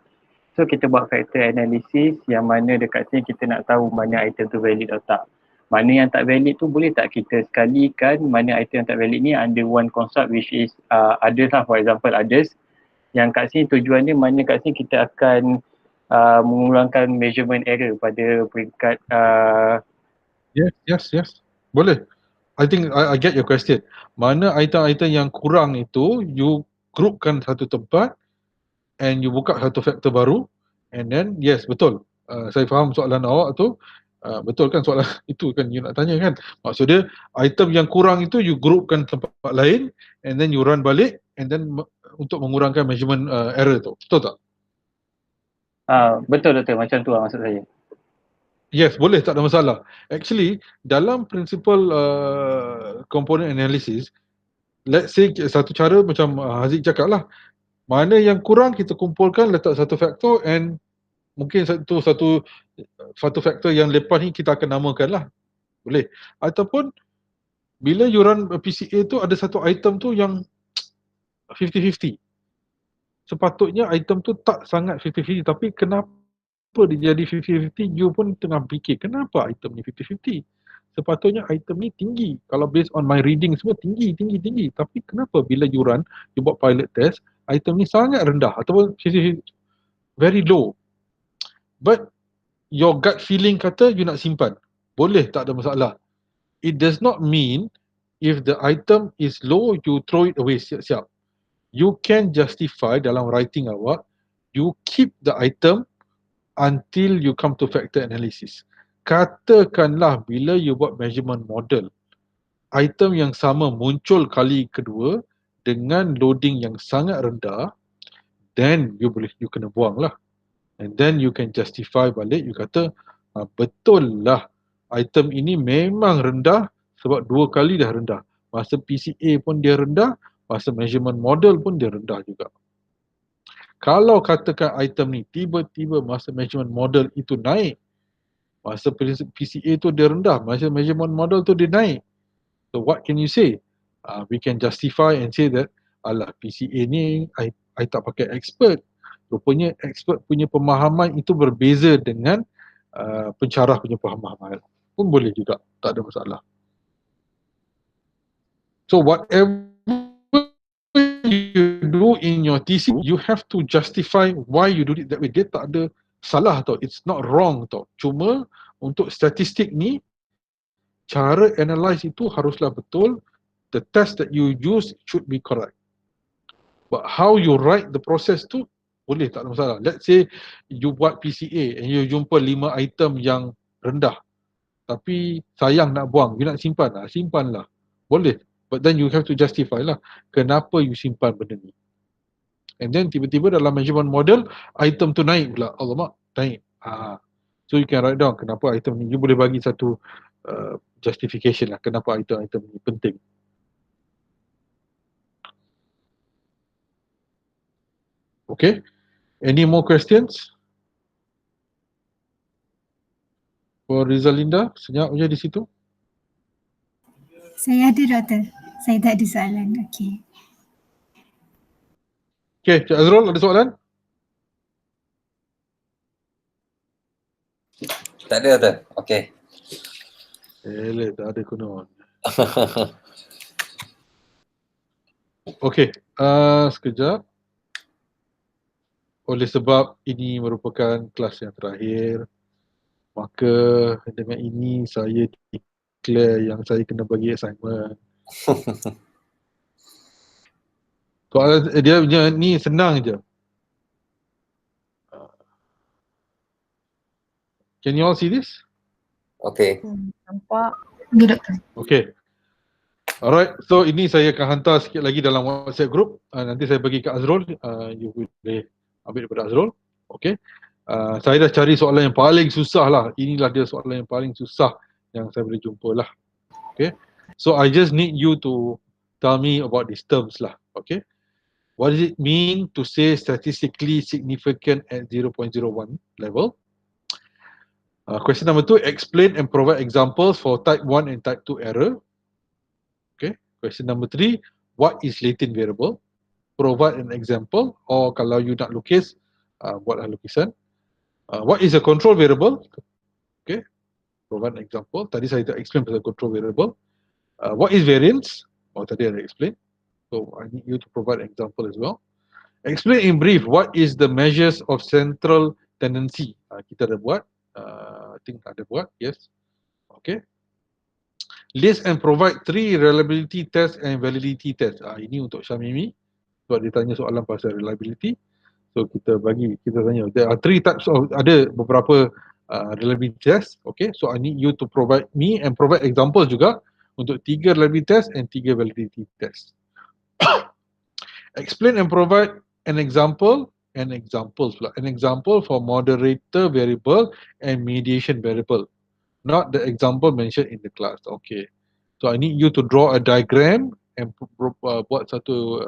So kita buat factor analysis yang mana dekat sini kita nak tahu mana item tu valid atau tak. Mana yang tak valid tu boleh tak kita sekalikan mana item yang tak valid ni under one construct which is others lah, for example others. Yang kat sini tujuannya mana kat sini kita akan mengurangkan measurement error pada peringkat Yes. Boleh. I think I get your question. Mana item-item yang kurang itu you groupkan satu tempat and you buka satu faktor baru and then yes, betul. Saya faham soalan awak tu. Betul kan soalan itu kan you nak tanya kan. Maksudnya item yang kurang itu you groupkan tempat lain and then you run balik and then untuk mengurangkan measurement error tu. Betul tak? Betul macam tu lah maksud saya. Yes, boleh, tak ada masalah. Actually, dalam principle component analysis, let's say satu cara macam Haziq cakap lah, mana yang kurang kita kumpulkan, letak satu faktor and mungkin satu faktor yang lepas ni kita akan namakan lah. Boleh. Ataupun bila you run PCA tu ada satu item tu yang 50-50. Sepatutnya item tu tak sangat 50-50 tapi kenapa dia jadi 50-50, you pun tengah fikir kenapa item ni 50-50. Sepatutnya item ni tinggi. Kalau based on my reading semua tinggi. Tapi kenapa bila you run, you buat pilot test, item ni sangat rendah ataupun very low. But your gut feeling kata you nak simpan. Boleh, tak ada masalah. It does not mean if the item is low, you throw it away siap-siap. You can justify dalam writing awak, you keep the item until you come to factor analysis. Katakanlah bila you buat measurement model, item yang sama muncul kali kedua dengan loading yang sangat rendah, then you kena buang lah. And then you can justify balik, you kata betul lah item ini memang rendah sebab 2 kali dah rendah. Masa PCA pun dia rendah, masa measurement model pun dia rendah juga. Kalau katakan item ni tiba-tiba masa measurement model itu naik, masa PCA tu dia rendah, masa measurement model tu dia naik. So what can you say? We can justify and say that alah PCA ni I tak pakai expert. Rupanya expert punya pemahaman itu berbeza dengan pencarah punya pemahaman. Pun boleh juga, tak ada masalah. So whatever you do in your TC, you have to justify why you do it that way. Dia tak ada salah tau, it's not wrong tau. Cuma untuk statistik ni, cara analyze itu haruslah betul. The test that you use should be correct. But how you write the process tu, boleh, tak ada masalah. Let's say you buat PCA and you jumpa 5 item yang rendah. Tapi sayang nak buang, you nak simpan lah, simpanlah. Boleh. But then you have to justify lah kenapa you simpan benda ni. And then tiba-tiba dalam measurement model, item tu naik pula. Alamak, naik. So you can write down kenapa item ni. You boleh bagi satu justification lah kenapa item ni penting. Okay. Any more questions? For Rizalinda, senyap je di situ. Saya ada, Doktor. Saya tak ada soalan. Okey. Okay, Cik Azrul ada soalan? Tak ada, Doktor. Okey. Tak ada konon. Okay, sekejap. Oleh sebab ini merupakan kelas yang terakhir, maka dengan ini saya declare yang saya kena bagi assignment. Soalan dia punya ni senang je. Can you all see this? Okey. Nampak. Ya, Doktor. Okay. Alright, so ini saya akan hantar sikit lagi dalam WhatsApp group. Nanti saya bagi ke Azrul. You boleh ambil daripada Azrul. Okay. Saya dah cari soalan yang paling susah lah. Inilah dia soalan yang paling susah yang saya boleh jumpa lah. Okay. So I just need you to tell me about these terms lah. Okay. What does it mean to say statistically significant at 0.01 level? Question number 2, explain and provide examples for type 1 and type 2 error. Question number 3, what is latent variable? Provide an example, or kalau you nak lukis, buatlah lukisan. What is a control variable? Okay, provide an example. Tadi saya dah explain pasal control variable. What is variance? Tadi I explain. So I need you to provide an example as well. Explain in brief what is the measures of central tendency. Kita ada buat. I think ada buat. Yes. Okay. List and provide 3 reliability test and validity test. Ini untuk Syamimi. Sebab dia tanya soalan pasal reliability. So kita tanya. There are 3 types of, ada beberapa reliability test. Okay. So I need you to provide me and provide example juga untuk 3 reliability test and 3 validity test. Explain and provide an example for moderator variable and mediation variable, not the example mentioned in the class. Okay, so I need you to draw a diagram and buat satu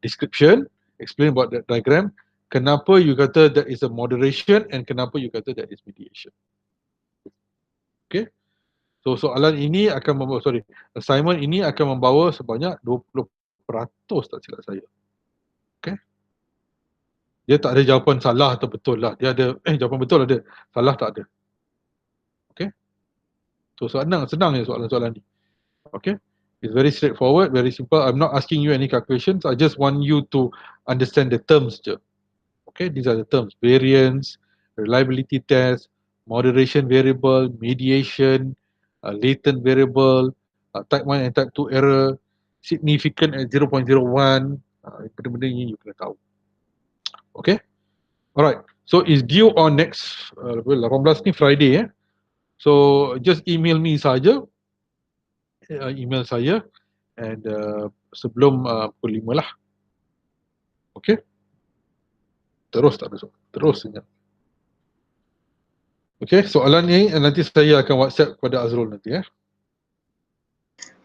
description, explain about that diagram. Kenapa you kata that is a moderation and kenapa you kata that is mediation. Okay, so soalan ini akan membawa, assignment ini akan membawa sebanyak 20% tak silap saya. Okay. Dia tak ada jawapan salah atau betul lah. Dia ada, jawapan betul ada, salah tak ada. Okay. So senang je soalan-soalan ni. Okay. It's very straightforward, very simple. I'm not asking you any calculations. I just want you to understand the terms je. Okay, these are the terms. Variance, reliability test, moderation variable, mediation, latent variable, type 1 and type 2 error, significant at 0.01. Benda-benda ni you kena tahu. Okay. Alright. So it's due on next 18 ni Friday. So just email me saja. Email saya and sebelum pukul 5 lah. Okay. Terus tak besok. Terus ingat. Okay, soalan ni nanti saya akan WhatsApp kepada Azrul nanti.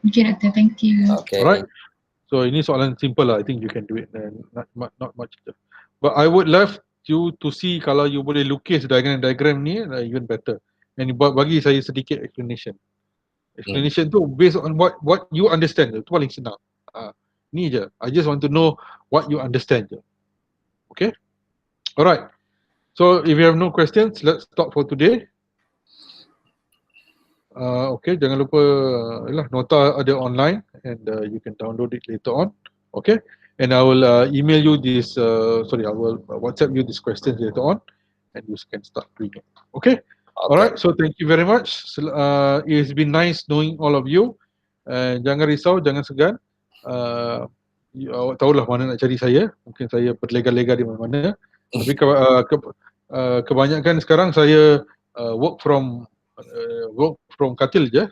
Okay, Doctor. Thank you. Okay. Alright. So ini soalan simple lah. I think you can do it. Not much. But I would love you to see kalau you boleh lukis diagram ni, even better. And bagi saya sedikit explanation. Explanation tu based on what you understand. Itu paling senang. Ni je. I just want to know what you understand je. Okay? Alright. So if you have no questions, let's stop for today. Okay, jangan lupa nota ada online and you can download it later on. Okay, and I will email you this. I will WhatsApp you these questions later on, and you can start doing it. Okay. Alright. So thank you very much. It's been nice knowing all of you. Jangan risau, jangan segan. Awak tahulah mana nak cari saya. Mungkin saya berlega-lega di mana-mana. Tapi kebanyakan sekarang saya work from katil je.